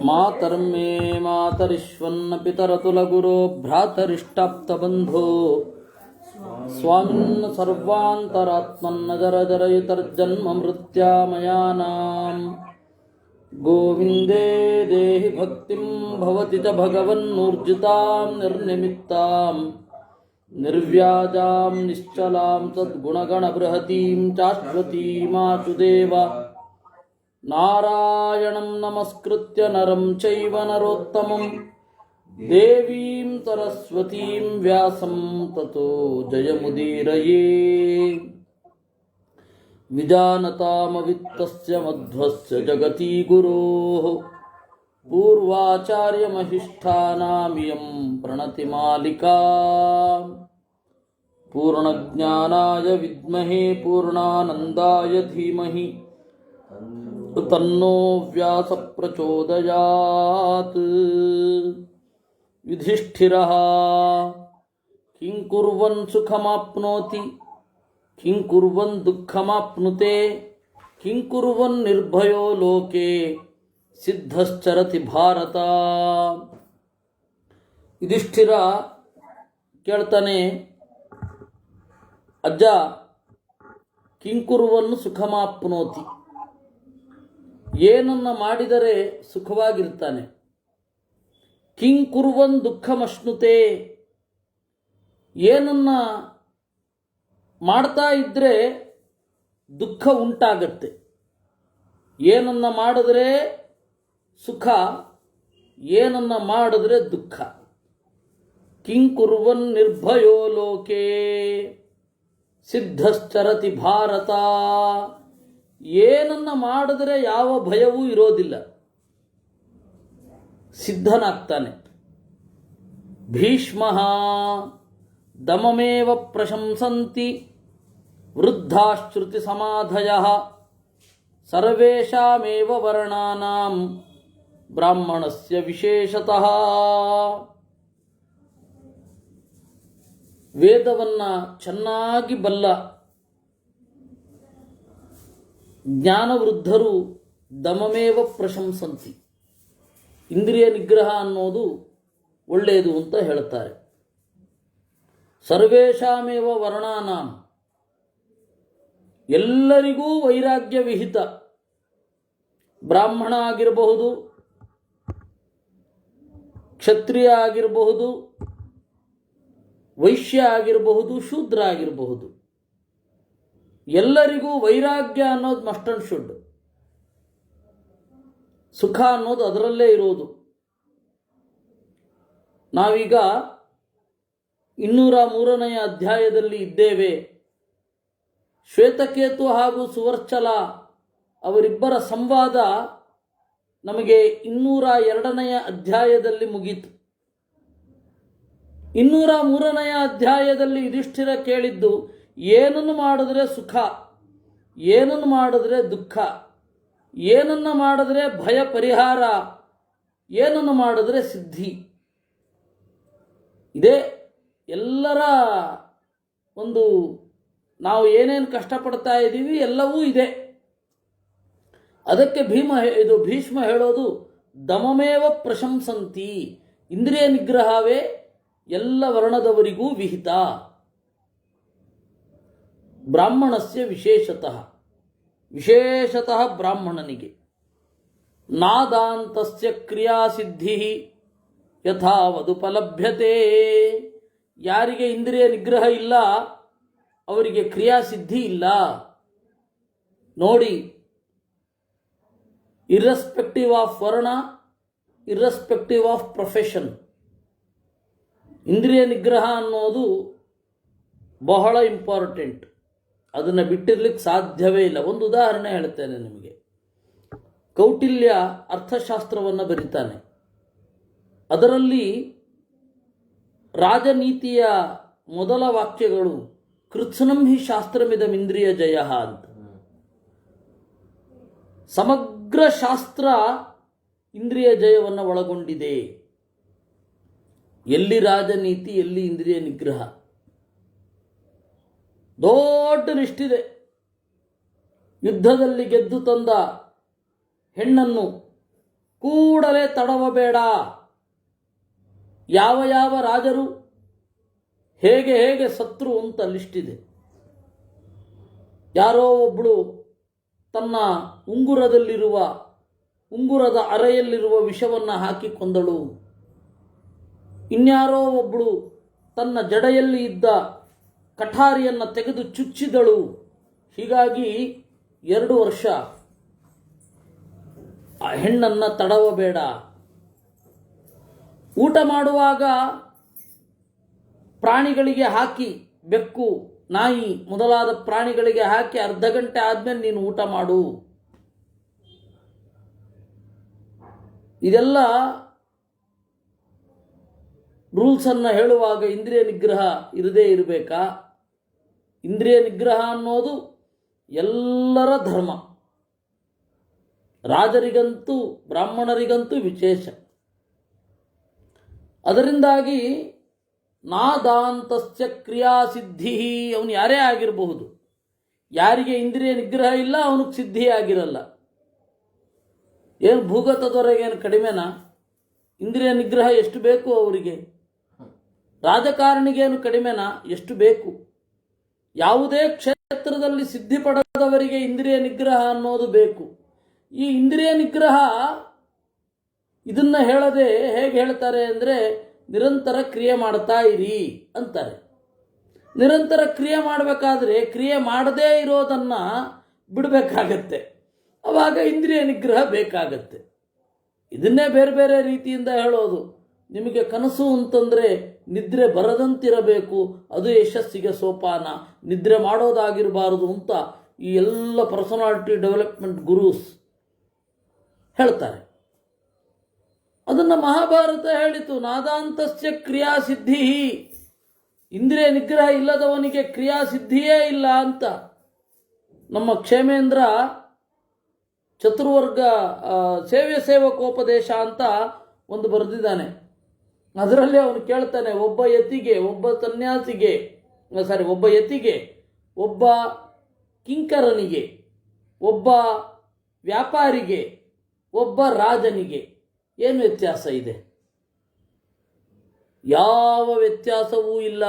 ಮಾತರ್ಮೇ ಮಾತರಿಶ್ವನ್ನ ಪಿತರತುಲಗುರೋ ಭ್ರಾತರಿಷ್ಟಾಪ್ತಬಂಧೋ ಸ್ವಾಮಿನ್ನ ಸರ್ವಾಂತರಾತ್ಮನ್ನ ಜರಜರಯುತರ್ಜನ್ಮ ಮೃತ್ಯಾಮಯಾನಾಂ ಗೋವಿಂದೇ ದೇಹಿ ಭಕ್ತಿಂ ಭವತಿ ಚ ಭಗವನ್ನೂರ್ಜಿತಾಂ ನಿರ್ನಿಮಿತ್ತಾಂ ನಿರ್ವ್ಯಾಜಾಂ ನಿಶ್ಚಲಾಂ ಸದ್ಗುಣಗಣಬೃಹತೀಂ ಚಾಶ್ವತೀಮಾಚುದೇವ ನಾರಾಯಣಂ ನಮಸ್ಕೃತ್ಯ ನರಂ ಚೈವ ನರೋತ್ತಮಂ ದೇವೀಂ ಸರಸ್ವತೀಂ ವ್ಯಾಸಂ ತತೋ ಜಯಮುದೀರಯೇ ವಿಜಾನತಾಮವಿತ್ತಸ್ಯ ಮಧ್ವಸ್ಯ ಜಗತಿ ಗುರೋಃ ಪೂರ್ವಾಚಾರ್ಯಮಹಿಷ್ಠಾನಾಮಿಯಂ ಪ್ರಣತಿಮಾಲಿಕಾ ಪೂರ್ಣಜ್ಞಾನಾಯ ವಿದ್ಮಹೇ ಪೂರ್ಣಾನಂದಾಯ ಧೀಮಹಿ ತನ್ನೋ ವ್ಯಾಸ ಪ್ರಚೋದಯಾತ್. ಯುಧಿಷ್ಠಿರಃ ಕಿಂ ಕುರ್ವನ್ ಸುಖಮಾಪ್ನೋತಿ ಕಿಂ ಕುರ್ವನ್ ದುಃಖಮಾಪ್ನುತೆ ಕಿಂ ಕುರ್ವನ್ ನಿರ್ಭಯೋ ಲೋಕೆ ಸಿದ್ಧಶ್ಚರತಿ ಭಾರತ. ಯುಧಿಷ್ಠಿರ ಕೇಳ್ತಾನೆ, ಅಜ್ಜ, ಕಿಂ ಕುರ್ವನ್ ಸುಖಮಾಪ್ನೋತಿ, ಏನನ್ನ ಮಾಡಿದರೆ ಸುಖವಾಗಿರ್ತಾನೆ. ಕಿಂ ಕುರ್ವನ್ ದುಃಖಮಶ್ನುತೆ, ಏನನ್ನ ಮಾಡ್ತಾ ಇದ್ರೆ ದುಃಖ ಉಂಟಾಗತ್ತೆ. ಏನನ್ನ ಮಾಡಿದ್ರೆ ಸುಖ, ಏನನ್ನ ಮಾಡಿದ್ರೆ ದುಃಖ. ಕಿಂ ಕುರ್ವನ್ ನಿರ್ಭಯೋ ಲೋಕೆ ಸಿದ್ಧಶ್ಚರತಿ ಭಾರತ, ಏನನ್ನ ಮಾಡಿದ್ರೆ ಯಾವ ಭಯವೂ ಇರೋದಿಲ್ಲ, ಸಿದ್ಧನಾಗ್ತಾನೆ. ಭೀಷ್ಮ ದಮಮೇವ ಪ್ರಶಂಸಂತಿ ವೃದ್ಧಾಶ್ರುತಿ ಸಮಾಧಯಃ ಸರ್ವೇಷಾಮೇವ ವರ್ಣಾನಾಂ ಬ್ರಾಹ್ಮಣಸ್ಯ ವಿಶೇಷತಃ. ವೇದವನ್ನ ಚೆನ್ನಾಗಿ ಬಲ್ಲ ಜ್ಞಾನವೃದ್ಧರು ದಮಮೇವ ಪ್ರಶಂಸಂತಿ, ಇಂದ್ರಿಯ ನಿಗ್ರಹ ಅನ್ನೋದು ಒಳ್ಳೆಯದು ಅಂತ ಹೇಳ್ತಾರೆ. ಸರ್ವೇಷಾಮೇವ ವರ್ಣಾನಾಂ, ಎಲ್ಲರಿಗೂ ವೈರಾಗ್ಯ ವಿಹಿತ. ಬ್ರಾಹ್ಮಣ ಆಗಿರಬಹುದು, ಕ್ಷತ್ರಿಯ ಆಗಿರಬಹುದು, ವೈಶ್ಯ ಆಗಿರಬಹುದು, ಶೂದ್ರ ಆಗಿರಬಹುದು, ಎಲ್ಲರಿಗೂ ವೈರಾಗ್ಯ ಅನ್ನೋದು ಮಸ್ಟ್ ಅಂಡ್ ಶುಡ್. ಸುಖ ಅನ್ನೋದು ಅದರಲ್ಲೇ ಇರೋದು. ನಾವೀಗ 203ನೇ ಅಧ್ಯಾಯದಲ್ಲಿ ಇದ್ದೇವೆ. ಶ್ವೇತಕೇತು ಹಾಗೂ ಸುವರ್ಚಲ ಅವರಿಬ್ಬರ ಸಂವಾದ ನಮಗೆ 202ನೇ ಅಧ್ಯಾಯದಲ್ಲಿ ಮುಗೀತು. 203ನೇ ಅಧ್ಯಾಯದಲ್ಲಿ ಯುಧಿಷ್ಠಿರ ಕೇಳಿದ್ದು, ಏನನ್ನು ಮಾಡಿದ್ರೆ ಸುಖ, ಏನನ್ನು ಮಾಡಿದ್ರೆ ದುಃಖ, ಏನನ್ನು ಮಾಡಿದ್ರೆ ಭಯ ಪರಿಹಾರ, ಏನನ್ನು ಮಾಡಿದ್ರೆ ಸಿದ್ಧಿ. ಇದೇ ಎಲ್ಲರ ಒಂದು, ನಾವು ಏನೇನು ಕಷ್ಟಪಡ್ತಾ ಇದ್ದೀವಿ ಎಲ್ಲವೂ ಇದೆ. ಅದಕ್ಕೆ ಭೀಷ್ಮ ಹೇಳೋದು ದಮಮೇವ ಪ್ರಶಂಸಂತಿ, ಇಂದ್ರಿಯ ನಿಗ್ರಹವೇ ಎಲ್ಲ ವರ್ಣದವರಿಗೂ ವಿಹಿತ. ಬ್ರಾಹ್ಮಣಸ್ಯ ವಿಶೇಷತಃ ಬ್ರಾಹ್ಮಣನಿಗೆ. ನಾದಾಂತಸ್ಯ ಕ್ರಿಯಾಸಿದ್ಧಿ ಯಥಾವದುಪಲಭ್ಯತೆ, ಯಾರಿಗೆ ಇಂದ್ರಿಯ ನಿಗ್ರಹ ಇಲ್ಲ ಅವರಿಗೆ ಕ್ರಿಯಾಸಿದ್ಧಿ ಇಲ್ಲ. ನೋಡಿ, ಇರ್ರೆಸ್ಪೆಕ್ಟಿವ್ ಆಫ್ ವರ್ಣ, ಇರ್ರೆಸ್ಪೆಕ್ಟಿವ್ ಆಫ್ ಪ್ರೊಫೆಷನ್, ಇಂದ್ರಿಯ ನಿಗ್ರಹ ಅನ್ನೋದು ಬಹಳ ಇಂಪಾರ್ಟೆಂಟ್. ಅದನ್ನು ಬಿಟ್ಟಿರ್ಲಿಕ್ಕೆ ಸಾಧ್ಯವೇ ಇಲ್ಲ. ಒಂದು ಉದಾಹರಣೆ ಹೇಳ್ತೇನೆ ನಿಮಗೆ. ಕೌಟಿಲ್ಯ ಅರ್ಥಶಾಸ್ತ್ರವನ್ನು ಬರೀತಾನೆ. ಅದರಲ್ಲಿ ರಾಜನೀತಿಯ ಮೊದಲ ವಾಕ್ಯಗಳು ಕೃತ್ಸ್ನಂ ಹಿ ಶಾಸ್ತ್ರಮಿದಮಿಂದ್ರಿಯ ಜಯ ಅಂತ. ಸಮಗ್ರ ಶಾಸ್ತ್ರ ಇಂದ್ರಿಯ ಜಯವನ್ನು ಒಳಗೊಂಡಿದೆ. ಎಲ್ಲಿ ರಾಜನೀತಿ, ಎಲ್ಲಿ ಇಂದ್ರಿಯ ನಿಗ್ರಹ. ದೊಡ್ಡ ಲಿಸ್ಟಿದೆ. ಯುದ್ಧದಲ್ಲಿ ಗೆದ್ದು ತಂದ ಹೆಣ್ಣನ್ನು ಕೂಡಲೇ ತಡವಬೇಡ. ಯಾವ ಯಾವ ರಾಜರು ಹೇಗೆ ಹೇಗೆ ಸತ್ರು ಅಂತ ಲಿಸ್ಟಿದೆ. ಯಾರೋ ಒಬ್ಬಳು ತನ್ನ ಉಂಗುರದ ಅರೆಯಲ್ಲಿರುವ ವಿಷವನ್ನು ಹಾಕಿ ಕೊಂದಳು. ಇನ್ಯಾರೋ ಒಬ್ಬಳು ತನ್ನ ಜಡೆಯಲ್ಲಿ ಇದ್ದ ಕಠಾರಿಯನ್ನು ತೆಗೆದು ಚುಚ್ಚಿದಳು. ಹೀಗಾಗಿ 2 ವರ್ಷ ಆ ಹೆಣ್ಣನ್ನು ತಡವಬೇಡ. ಊಟ ಮಾಡುವಾಗ ಪ್ರಾಣಿಗಳಿಗೆ ಹಾಕಿ, ಬೆಕ್ಕು, ನಾಯಿ ಮೊದಲಾದ ಪ್ರಾಣಿಗಳಿಗೆ ಹಾಕಿ ಅರ್ಧ ಗಂಟೆ ಆದ್ಮೇಲೆ ನೀನು ಊಟ ಮಾಡು. ಇದೆಲ್ಲ ರೂಲ್ಸನ್ನು ಹೇಳುವಾಗ ಇಂದ್ರಿಯ ನಿಗ್ರಹ ಇರದೇ ಇರಬೇಕಾ? ಇಂದ್ರಿಯ ನಿಗ್ರಹ ಅನ್ನೋದು ಎಲ್ಲರ ಧರ್ಮ. ರಾಜರಿಗಂತೂ ಬ್ರಾಹ್ಮಣರಿಗಂತೂ ವಿಶೇಷ. ಅದರಿಂದಾಗಿ ನಾದಾಂತಸ್ಯ ಕ್ರಿಯಾಸಿದ್ಧಿ, ಅವನು ಯಾರೇ ಆಗಿರಬಹುದು. ಯಾರಿಗೆ ಇಂದ್ರಿಯ ನಿಗ್ರಹ ಇಲ್ಲ ಅವನಿಗೆ ಸಿದ್ಧಿ ಆಗಿರಲ್ಲ. ಏನು ಭೂಗತದವರೆಗೇನು ಕಡಿಮೆನಾ? ಇಂದ್ರಿಯ ನಿಗ್ರಹ ಎಷ್ಟು ಬೇಕು ಅವರಿಗೆ? ರಾಜಕಾರಣಿಗೇನು ಕಡಿಮೆನಾ? ಎಷ್ಟು ಬೇಕು? ಯಾವುದೇ ಕ್ಷೇತ್ರದಲ್ಲಿ ಸಿದ್ಧಿ ಪಡೆದವರಿಗೆ ಇಂದ್ರಿಯ ನಿಗ್ರಹ ಅನ್ನೋದು ಬೇಕು. ಈ ಇಂದ್ರಿಯ ನಿಗ್ರಹ ಇದನ್ನ ಹೇಳದೆ ಹೇಗೆ ಹೇಳ್ತಾರೆ ಅಂದರೆ, ನಿರಂತರ ಕ್ರಿಯೆ ಮಾಡ್ತಾ ಇರಿ ಅಂತಾರೆ. ನಿರಂತರ ಕ್ರಿಯೆ ಮಾಡಬೇಕಾದ್ರೆ ಕ್ರಿಯೆ ಮಾಡದೇ ಇರೋದನ್ನು ಬಿಡಬೇಕಾಗತ್ತೆ. ಆವಾಗ ಇಂದ್ರಿಯ ನಿಗ್ರಹ ಬೇಕಾಗತ್ತೆ. ಇದನ್ನೇ ಬೇರೆ ಬೇರೆ ರೀತಿಯಿಂದ ಹೇಳೋದು. ನಿಮಗೆ ಕನಸು ಅಂತಂದರೆ ನಿದ್ರೆ ಬರದಂತಿರಬೇಕು, ಅದು ಯಶಸ್ಸಿಗೆ ಸೋಪಾನ. ನಿದ್ರೆ ಮಾಡೋದಾಗಿರಬಾರದು ಅಂತ ಈ ಎಲ್ಲ ಪರ್ಸನಾಲಿಟಿ ಡೆವಲಪ್ಮೆಂಟ್ ಗುರೂಸ್ ಹೇಳ್ತಾರೆ. ಅದನ್ನು ಮಹಾಭಾರತ ಹೇಳಿತು. ನಾದಾಂತಸ್ಯ ಕ್ರಿಯಾಸಿದ್ಧಿ, ಇಂದ್ರಿಯ ನಿಗ್ರಹ ಇಲ್ಲದವನಿಗೆ ಕ್ರಿಯಾಸಿದ್ಧಿಯೇ ಇಲ್ಲ ಅಂತ. ನಮ್ಮ ಕ್ಷೇಮೇಂದ್ರ ಚತುರ್ವರ್ಗ ಸೇವಕೋಪದೇಶ ಅಂತ ಒಂದು ಬರೆದಿದ್ದಾನೆ. ಅದರಲ್ಲಿ ಅವನು ಕೇಳ್ತಾನೆ, ಒಬ್ಬ ಯತಿಗೆ, ಒಬ್ಬ ಕಿಂಕರನಿಗೆ, ಒಬ್ಬ ವ್ಯಾಪಾರಿಗೆ, ಒಬ್ಬ ರಾಜನಿಗೆ ಏನು ವ್ಯತ್ಯಾಸ ಇದೆ? ಯಾವ ವ್ಯತ್ಯಾಸವೂ ಇಲ್ಲ.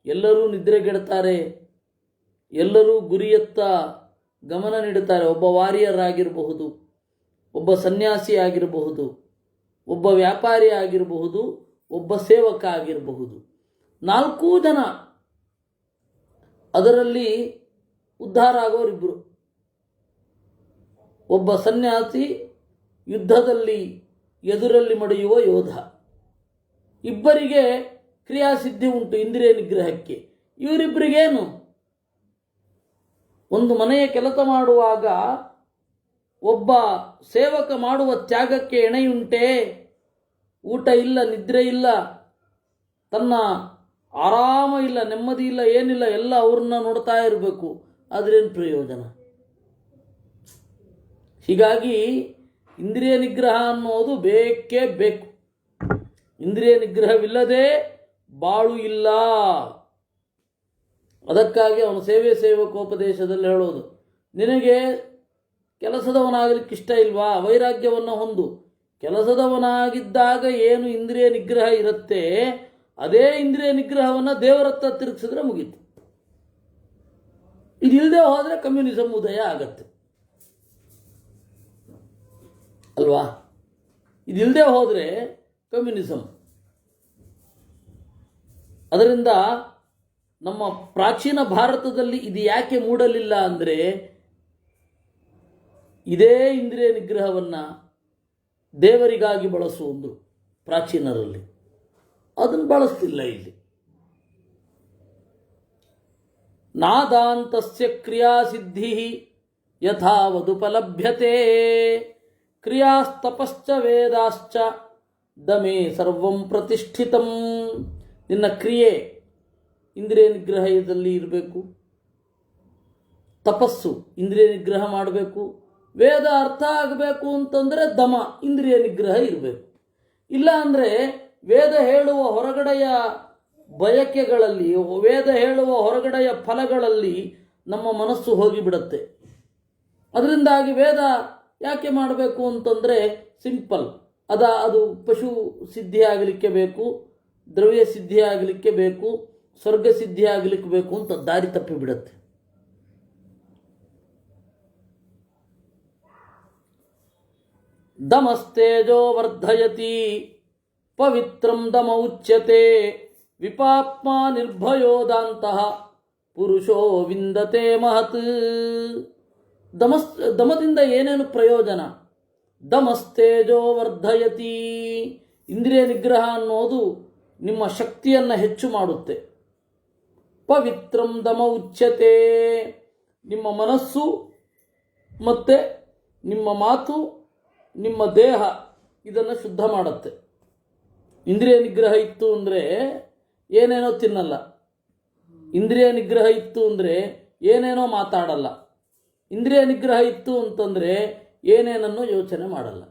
ಎಲ್ಲರೂ ನಿದ್ರೆಗೆಡ್ತಾರೆ, ಎಲ್ಲರೂ ಗುರಿಯತ್ತ ಗಮನ ನೀಡುತ್ತಾರೆ. ಒಬ್ಬ ವಾರಿಯರ್ ಆಗಿರಬಹುದು, ಒಬ್ಬ ಸನ್ಯಾಸಿ ಆಗಿರಬಹುದು, ಒಬ್ಬ ವ್ಯಾಪಾರಿ ಆಗಿರಬಹುದು, ಒಬ್ಬ ಸೇವಕ ಆಗಿರಬಹುದು. 4 ಜನ ಅದರಲ್ಲಿ ಉದ್ಧಾರ ಆಗೋರಿಬ್ಬರು. ಒಬ್ಬ ಸನ್ಯಾಸಿ ಯುದ್ಧದಲ್ಲಿ ಎದುರಲ್ಲಿ ಮಡಿಯುವ ಯೋಧ. ಇಬ್ಬರಿಗೆ ಕ್ರಿಯಾಸಿದ್ಧಿ ಉಂಟು ಇಂದ್ರಿಯ ನಿಗ್ರಹಕ್ಕೆ. ಇವರಿಬ್ಬರಿಗೇನು? ಒಂದು ಮನೆಯ ಕೆಲಸ ಮಾಡುವಾಗ ಒಬ್ಬ ಸೇವಕ ಮಾಡುವ ತ್ಯಾಗಕ್ಕೆ ಎಣೆಯುಂಟೆ? ಊಟ ಇಲ್ಲ, ನಿದ್ರೆ ಇಲ್ಲ, ತನ್ನ ಆರಾಮ ಇಲ್ಲ, ನೆಮ್ಮದಿ ಇಲ್ಲ, ಏನಿಲ್ಲ, ಎಲ್ಲ ಅವ್ರನ್ನ ನೋಡ್ತಾ ಇರಬೇಕು. ಆದ್ರೇನು ಪ್ರಯೋಜನ? ಹೀಗಾಗಿ ಇಂದ್ರಿಯ ನಿಗ್ರಹ ಅನ್ನೋದು ಬೇಕೇ ಬೇಕು. ಇಂದ್ರಿಯ ನಿಗ್ರಹವಿಲ್ಲದೆ ಬಾಳು ಇಲ್ಲ. ಅದಕ್ಕಾಗಿ ಅವನು ಸೇವಕೋಪದೇಶದಲ್ಲಿ ಹೇಳೋದು, ನಿನಗೆ ಕೆಲಸದವನಾಗಲಿಕ್ಕೆ ಇಷ್ಟ ಇಲ್ವಾ? ವೈರಾಗ್ಯವನ್ನು ಹೊಂದು. ಕೆಲಸದವನಾಗಿದ್ದಾಗ ಏನು ಇಂದ್ರಿಯ ನಿಗ್ರಹ ಇರುತ್ತೆ, ಅದೇ ಇಂದ್ರಿಯ ನಿಗ್ರಹವನ್ನು ದೇವರತ್ತ ತಿರುಗಿಸಿದ್ರೆ ಮುಗೀತು. ಇದಿಲ್ಲದೆ ಹೋದರೆ ಕಮ್ಯುನಿಸಂ ಉದಯ ಆಗತ್ತೆ ಅಲ್ವಾ? ಇದಿಲ್ಲದೆ ಹೋದರೆ ಕಮ್ಯುನಿಸಂ. ಅದರಿಂದ ನಮ್ಮ ಪ್ರಾಚೀನ ಭಾರತದಲ್ಲಿ ಇದು ಯಾಕೆ ಮೂಡಲಿಲ್ಲ ಅಂದರೆ, ಇದೇ ಇಂದ್ರಿಯ ನಿಗ್ರಹವನ್ನು ದೇವರಿಗಾಗಿ ಬಳಸುವುದು ಪ್ರಾಚೀನರಲ್ಲಿ. ಅದನ್ನು ಬಳಸ್ತಿಲ್ಲ ಇಲ್ಲಿ. ನಾದಾಂತಸ್ಯ ಕ್ರಿಯಾಸಿದ್ಧಿ ಯಥಾವದುಪಲಭ್ಯತೆ ಕ್ರಿಯಾಸ್ತಪಶ್ಚ ವೇದಾಶ್ಚ ದಮೇ ಸರ್ವಂ ಪ್ರತಿಷ್ಠಿತಂ. ನಿನ್ನ ಕ್ರಿಯೆ ಇಂದ್ರಿಯ ನಿಗ್ರಹದಲ್ಲಿ ಇರಬೇಕು, ತಪಸ್ಸು ಇಂದ್ರಿಯ ನಿಗ್ರಹ ಮಾಡಬೇಕು, ವೇದ ಅರ್ಥ ಆಗಬೇಕು ಅಂತಂದರೆ ದಮ ಇಂದ್ರಿಯ ನಿಗ್ರಹ ಇರಬೇಕು. ಇಲ್ಲ ಅಂದರೆ ವೇದ ಹೇಳುವ ಹೊರಗಡೆಯ ಬಯಕೆಗಳಲ್ಲಿ, ವೇದ ಹೇಳುವ ಹೊರಗಡೆಯ ಫಲಗಳಲ್ಲಿ ನಮ್ಮ ಮನಸ್ಸು ಹೋಗಿಬಿಡುತ್ತೆ. ಅದರಿಂದಾಗಿ ವೇದ ಯಾಕೆ ಮಾಡಬೇಕು ಅಂತಂದರೆ ಸಿಂಪಲ್, ಅದು ಪಶು ಸಿದ್ಧಿ ಆಗಲಿಕ್ಕೆ ಬೇಕು, ದ್ರವ್ಯ ಸಿದ್ಧಿ ಆಗಲಿಕ್ಕೆ ಬೇಕು, ಸ್ವರ್ಗ ಸಿದ್ಧಿ ಆಗಲಿಕ್ಕೆ ಬೇಕು ಅಂತ ದಾರಿ ತಪ್ಪಿಬಿಡುತ್ತೆ. ದಮಸ್ತೇಜೋ ವರ್ಧಯತಿ ಪವಿತ್ರಂ ದಮ ಉಚ್ಯತೆ ವಿಪಾಪ್ಮ ನಿರ್ಭಯೋದಾಂತಹ ಪುರುಷೋ ವಿಂದತೆ ಮಹತ್. ದಮದಿಂದ ಏನೇನು ಪ್ರಯೋಜನ? ದಮಸ್ತೇಜೋ ವರ್ಧಯತಿ, ಇಂದ್ರಿಯ ನಿಗ್ರಹ ಅನ್ನೋದು ನಿಮ್ಮ ಶಕ್ತಿಯನ್ನು ಹೆಚ್ಚು ಮಾಡುತ್ತೆ. ಪವಿತ್ರಂ ದಮ ಉಚ್ಯತೆ, ನಿಮ್ಮ ಮನಸ್ಸು ಮತ್ತು ನಿಮ್ಮ ಮಾತು, ನಿಮ್ಮ ದೇಹ ಇದನ್ನು ಶುದ್ಧ ಮಾಡುತ್ತೆ. ಇಂದ್ರಿಯ ನಿಗ್ರಹ ಇತ್ತು ಅಂದರೆ ಏನೇನೋ ತಿನ್ನಲ್ಲ, ಇಂದ್ರಿಯ ನಿಗ್ರಹ ಇತ್ತು ಅಂದರೆ ಏನೇನೋ ಮಾತಾಡಲ್ಲ, ಇಂದ್ರಿಯ ನಿಗ್ರಹ ಇತ್ತು ಅಂತಂದರೆ ಏನೇನನ್ನು ಯೋಚನೆ ಮಾಡಲ್ಲ.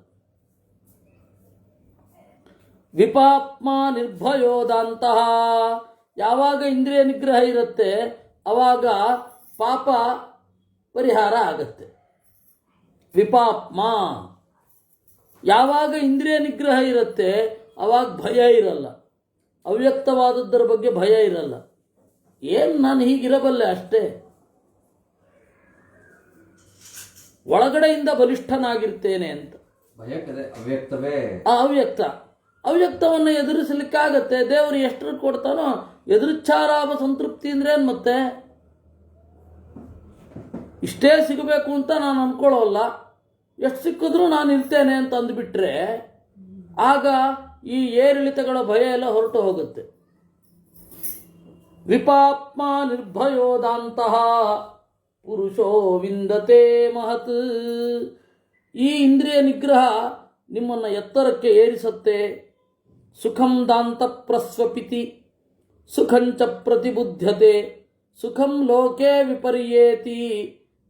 ವಿಪಾಪ್ಮ ನಿರ್ಭಯೋದಂತಹ, ಯಾವಾಗ ಇಂದ್ರಿಯ ನಿಗ್ರಹ ಇರುತ್ತೆ ಆವಾಗ ಪಾಪ ಪರಿಹಾರ ಆಗತ್ತೆ. ವಿಪಾಪ್ಮ, ಯಾವಾಗ ಇಂದ್ರಿಯ ನಿಗ್ರಹ ಇರುತ್ತೆ ಆವಾಗ ಭಯ ಇರಲ್ಲ, ಅವ್ಯಕ್ತವಾದದ್ದರ ಬಗ್ಗೆ ಭಯ ಇರಲ್ಲ. ಏನು ನಾನು ಹೀಗಿರಬಲ್ಲೆ ಅಷ್ಟೇ, ಒಳಗಡೆಯಿಂದ ಬಲಿಷ್ಠನಾಗಿರ್ತೇನೆ ಅಂತ. ಅವ್ಯಕ್ತವನ್ನು ಎದುರಿಸಲಿಕ್ಕಾಗತ್ತೆ. ದೇವರು ಎಷ್ಟು ಕೊಡ್ತಾನೋ ಎದುರಿಚ್ಛಾರಾಮ ಸಂತೃಪ್ತಿ ಅಂದ್ರೆ ಏನು? ಮತ್ತೆ ಇಷ್ಟೇ ಸಿಗಬೇಕು ಅಂತ ನಾನು ಅನ್ಕೊಳ್ಳೋಲ್ಲ, ಎಷ್ಟು ಸಿಕ್ಕಿದ್ರೂ ನಾನು ಇರ್ತೇನೆ ಅಂತ ಅಂದುಬಿಟ್ರೆ ಆಗ ಈ ಏರಿಳಿತಗಳ ಭಯ ಎಲ್ಲ ಹೊರಟು ಹೋಗುತ್ತೆ. ವಿಪಾಪ್ಮ ನಿರ್ಭಯೋದಂತಹ ಪುರುಷೋ ವಿಂದತೆ ಮಹತ್. ಈ ಇಂದ್ರಿಯ ನಿಗ್ರಹ ನಿಮ್ಮನ್ನು ಎತ್ತರಕ್ಕೆ ಏರಿಸುತ್ತೆ. ಸುಖಂ ದಾಂತ ಪ್ರಸ್ವಪಿತಿ ಸುಖಂಚ ಪ್ರತಿಬುದ್ಧತೆ ಸುಖಂ ಲೋಕೆ ವಿಪರ್ಯೇತಿ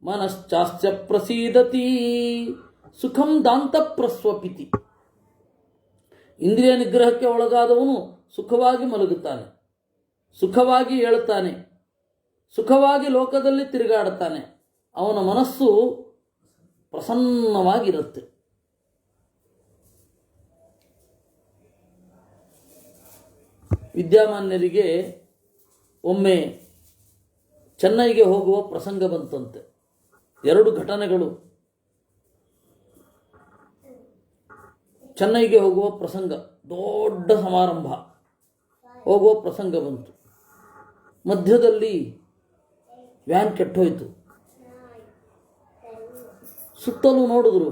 ಮನಶ್ಚಾಸ್ಯ ಪ್ರಸೀದತಿ. ಸುಖಂ ದಾಂತ ಪ್ರಸ್ವಪಿತಿ, ಇಂದ್ರಿಯ ನಿಗ್ರಹಕ್ಕೆ ಒಳಗಾದವನು ಸುಖವಾಗಿ ಮಲಗುತ್ತಾನೆ, ಸುಖವಾಗಿ ಏಳುತ್ತಾನೆ, ಸುಖವಾಗಿ ಲೋಕದಲ್ಲಿ ತಿರುಗಾಡುತ್ತಾನೆ, ಅವನ ಮನಸ್ಸು ಪ್ರಸನ್ನವಾಗಿರುತ್ತೆ. ವಿದ್ಯಾಮಾನ್ಯರಿಗೆ ಒಮ್ಮೆ ಚೆನ್ನೈಗೆ ಹೋಗುವ ಪ್ರಸಂಗ ಬಂತಂತೆ. 2 ಘಟನೆಗಳು. ಚೆನ್ನೈಗೆ ಹೋಗುವ ಪ್ರಸಂಗ, ದೊಡ್ಡ ಸಮಾರಂಭ, ಹೋಗುವ ಪ್ರಸಂಗ ಬಂತು. ಮಧ್ಯದಲ್ಲಿ ವ್ಯಾನ್ ಕೆಟ್ಟೋಯ್ತು. ಸುತ್ತಲೂ ನೋಡಿದ್ರು,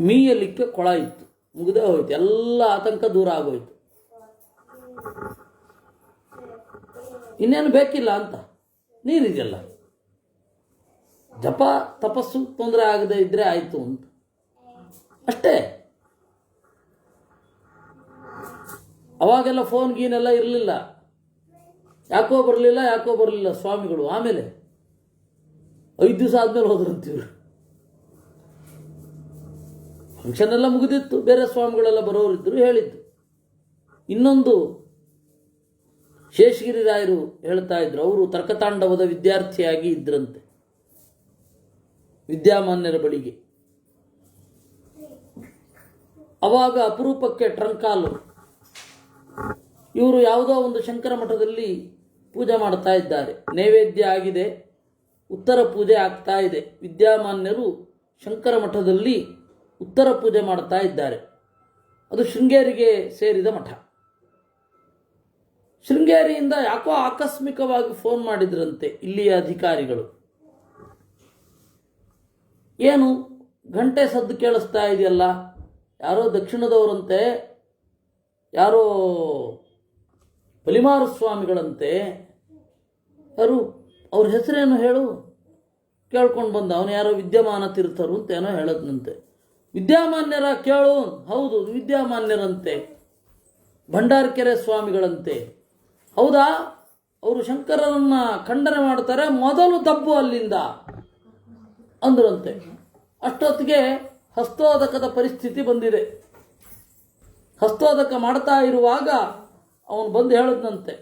ಮೀಯಲಿಕ್ಕೆ ಕೊಳ ಇತ್ತು, ಮುಗಿದೇ ಹೋಯ್ತು, ಎಲ್ಲ ಆತಂಕ ದೂರ ಆಗೋಯ್ತು. ಇನ್ನೇನು ಬೇಕಿಲ್ಲ ಅಂತ, ನೀರಿದೆಯಲ್ಲ, ಜಪ ತಪಸ್ಸು ತೊಂದರೆ ಆಗದೆ ಇದ್ರೆ ಆಯಿತು ಅಂತ ಅಷ್ಟೇ. ಅವಾಗೆಲ್ಲ ಫೋನ್ ಗೀನೆಲ್ಲ ಇರಲಿಲ್ಲ, ಯಾಕೋ ಬರಲಿಲ್ಲ ಸ್ವಾಮಿಗಳು. ಆಮೇಲೆ 5 ದಿವಸ ಆದಮೇಲೆ ಹೋದ್ರಂತೀವ್ರು. ಫಂಕ್ಷನ್ ಎಲ್ಲ ಮುಗಿದಿತ್ತು, ಬೇರೆ ಸ್ವಾಮಿಗಳೆಲ್ಲ ಬರೋರಿದ್ದರು, ಹೇಳಿದ್ದು. ಇನ್ನೊಂದು ಶೇಷಗಿರಿ ರಾಯರು ಹೇಳ್ತಾ ಇದ್ರು, ಅವರು ತರ್ಕತಾಂಡವದ ವಿದ್ಯಾರ್ಥಿಯಾಗಿ ಇದ್ರಂತೆ ವಿದ್ಯಾಮಾನ್ಯರ ಬಳಿಗೆ. ಅವಾಗ ಅಪರೂಪಕ್ಕೆ ಟ್ರಂಕಾಲು ಇವರು ಯಾವುದೋ ಒಂದು ಶಂಕರ ಮಠದಲ್ಲಿ ಪೂಜೆ ಮಾಡ್ತಾ ಇದ್ದಾರೆ, ನೈವೇದ್ಯ ಆಗಿದೆ, ಉತ್ತರ ಪೂಜೆ ಆಗ್ತಾ ಇದೆ. ವಿದ್ಯಾಮಾನ್ಯರು ಶಂಕರ ಮಠದಲ್ಲಿ ಉತ್ತರ ಪೂಜೆ ಮಾಡ್ತಾ ಇದ್ದಾರೆ. ಅದು ಶೃಂಗೇರಿಗೆ ಸೇರಿದ ಮಠ. ಶೃಂಗೇರಿಯಿಂದ ಯಾಕೋ ಆಕಸ್ಮಿಕವಾಗಿ ಫೋನ್ ಮಾಡಿದ್ರಂತೆ ಇಲ್ಲಿಯ ಅಧಿಕಾರಿಗಳು. ಏನು ಗಂಟೆ ಸದ್ದು ಕೇಳಿಸ್ತಾ ಇದೆಯಲ್ಲ, ಯಾರೋ ದಕ್ಷಿಣದವರಂತೆ, ಯಾರೋ ಪಲಿಮಾರು ಸ್ವಾಮಿಗಳಂತೆ, ಯಾರು ಅವ್ರ ಹೆಸರೇನು ಹೇಳು, ಕೇಳ್ಕೊಂಡು ಬಂದ. ಅವನು ಯಾರೋ ವಿದ್ಯಮಾನ ತೀರ್ಥರು ಅಂತ ಏನೋ ಹೇಳದ್ನಂತೆ. ವಿದ್ಯಾಮಾನ್ಯರ ಕೇಳು, ಹೌದು ವಿದ್ಯಾಮಾನ್ಯರಂತೆ, ಭಂಡಾರಕೆರೆ ಸ್ವಾಮಿಗಳಂತೆ. ಹೌದಾ, ಅವರು ಶಂಕರರನ್ನ ಖಂಡನೆ ಮಾಡ್ತಾರೆ, ಮೊದಲು ತಪ್ಪು ಅಲ್ಲಿಂದ ಅಂದ್ರಂತೆ. ಅಷ್ಟೊತ್ತಿಗೆ ಹಸ್ತೋದಕದ ಪರಿಸ್ಥಿತಿ ಬಂದಿದೆ. ಹಸ್ತೋದಕ ಮಾಡ್ತಾ ಇರುವಾಗ ಅವನು ಬಂದು ಹೇಳಿದ್ನಂತೆ,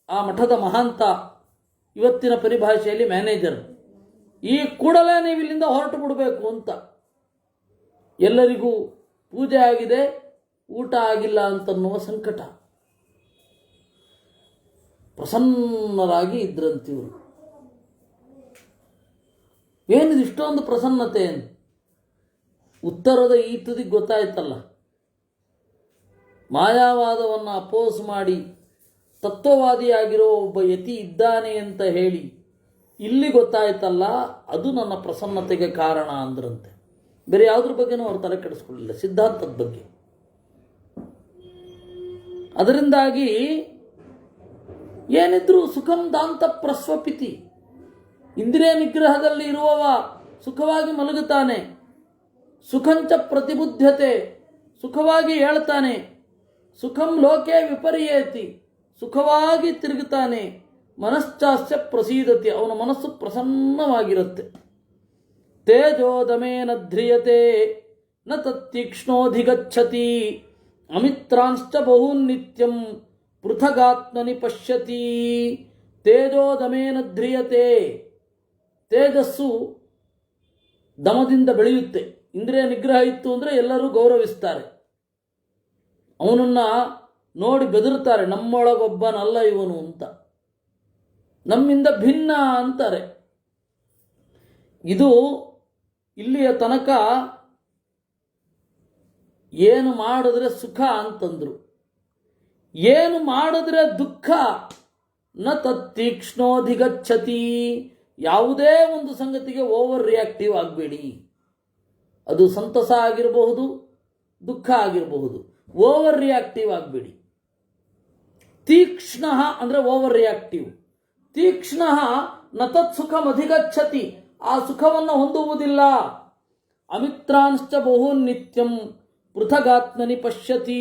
ಆ ಮಠದ ಮಹಾಂತ, ಇವತ್ತಿನ ಪರಿಭಾಷೆಯಲ್ಲಿ ಮ್ಯಾನೇಜರ್, ಈ ಕೂಡಲೇ ನೀವು ಇಲ್ಲಿಂದ ಹೊರಟು ಬಿಡಬೇಕು ಅಂತ. ಎಲ್ಲರಿಗೂ ಪೂಜೆ ಆಗಿದೆ, ಊಟ ಆಗಿಲ್ಲ ಅಂತನ್ನುವ ಸಂಕಟ. ಪ್ರಸನ್ನರಾಗಿ ಇದ್ರಂತಿವರು. ಏನಿದು ಇಷ್ಟೊಂದು ಪ್ರಸನ್ನತೆ? ಉತ್ತರದ ಈ ತುದಿಗೆ ಗೊತ್ತಾಯ್ತಲ್ಲ, ಮಾಯಾವಾದವನ್ನು ಅಪೋಸ್ ಮಾಡಿ ತತ್ವವಾದಿಯಾಗಿರೋ ಒಬ್ಬ ಯತಿ ಇದ್ದಾನೆ ಅಂತ ಹೇಳಿ ಇಲ್ಲಿ ಗೊತ್ತಾಯ್ತಲ್ಲ, ಅದು ನನ್ನ ಪ್ರಸನ್ನತೆಗೆ ಕಾರಣ ಅಂದ್ರಂತೆ. ಬೇರೆ ಯಾವುದ್ರ ಬಗ್ಗೆನೂ ಅವ್ರು ತಲೆ ಕೆಡಿಸ್ಕೊಳ್ಳಿಲ್ಲ, ಸಿದ್ಧಾಂತದ ಬಗ್ಗೆ. ಅದರಿಂದಾಗಿ ಏನಿದ್ರು ಸುಖಂ ದಾಂತ ಪ್ರಸ್ವಪಿತಿ, ಇಂದ್ರಿಯ ನಿಗ್ರಹದಲ್ಲಿ ಇರುವವ ಸುಖವಾಗಿ ಮಲಗುತ್ತಾನೆ. ಸುಖಂಚ ಪ್ರತಿಬುದ್ಧತೆ, ಸುಖವಾಗಿ ಹೇಳ್ತಾನೆ. ಸುಖಂ ಲೋಕೆ ವಿಪರ್ಯೇತಿ, ಸುಖವಾಗಿ ತಿರುಗುತ್ತಾನೆ. ಮನಶ್ಚಾಸ್ಯ ಪ್ರಸೀದತಿ, ಅವನ ಮನಸ್ಸು ಪ್ರಸನ್ನವಾಗಿರುತ್ತೆ. ತೇಜೋದಮೇನ ಧ್ರಿಯತೆ ನ ತತ್ತೀಕ್ಷ್ಣೋಧಿಗಚ್ಚತಿ, ಅಮಿತ್ರಾಂಶ್ಚ ಬಹೂನ್ ನಿತ್ಯಂ ಪೃಥಗಾತ್ಮನಿ ಪಶ್ಯತಿ. ತೇಜೋದಮೇನ ಧ್ರಿಯತೆ, ತೇಜಸ್ಸು ದಮದಿಂದ ಬೆಳೆಯುತ್ತೆ. ಇಂದ್ರಿಯ ನಿಗ್ರಹ ಇತ್ತು ಅಂದರೆ ಎಲ್ಲರೂ ಗೌರವಿಸ್ತಾರೆ, ಅವನನ್ನು ನೋಡಿ ಬೆದರುತ್ತಾರೆ. ನಮ್ಮೊಳಗೊಬ್ಬನಲ್ಲ ಇವನು ಅಂತ, ನಮ್ಮಿಂದ ಭಿನ್ನ ಅಂತಾರೆ. ಇದು ಇಲ್ಲಿಯ ತನಕ ಏನು ಮಾಡಿದ್ರೆ ಸುಖ ಅಂತಂದ್ರು, ಏನು ಮಾಡಿದ್ರೆ ದುಃಖ. ನ ತತ್ತೀಕ್ಷ್ಣೋಧಿಗಚ್ಚತಿ, ಯಾವುದೇ ಒಂದು ಸಂಗತಿಗೆ ಓವರ್ ರಿಯಾಕ್ಟಿವ್ ಆಗಬೇಡಿ. ಅದು ಸಂತಸ ಆಗಿರಬಹುದು, ದುಃಖ ಆಗಿರಬಹುದು, ಓವರ್ ರಿಯಾಕ್ಟಿವ್ ಆಗಬೇಡಿ. ತೀಕ್ಷ್ಣ ಅಂದರೆ ಓವರ್ ರಿಯಾಕ್ಟಿವ್. ತೀಕ್ಷ್ಣ ನ ತತ್ ಸುಖಂ ಅಧಿಗಚ್ಚತಿ, ಆ ಸುಖವನ್ನು ಹೊಂದುವುದಿಲ್ಲ. ಅಮಿತ್ರಾಂಶ್ಚ ಬಹುನ್ ನಿತ್ಯಂ ಪೃಥಗಾತ್ಮನಿ ಪಶ್ಯತಿ,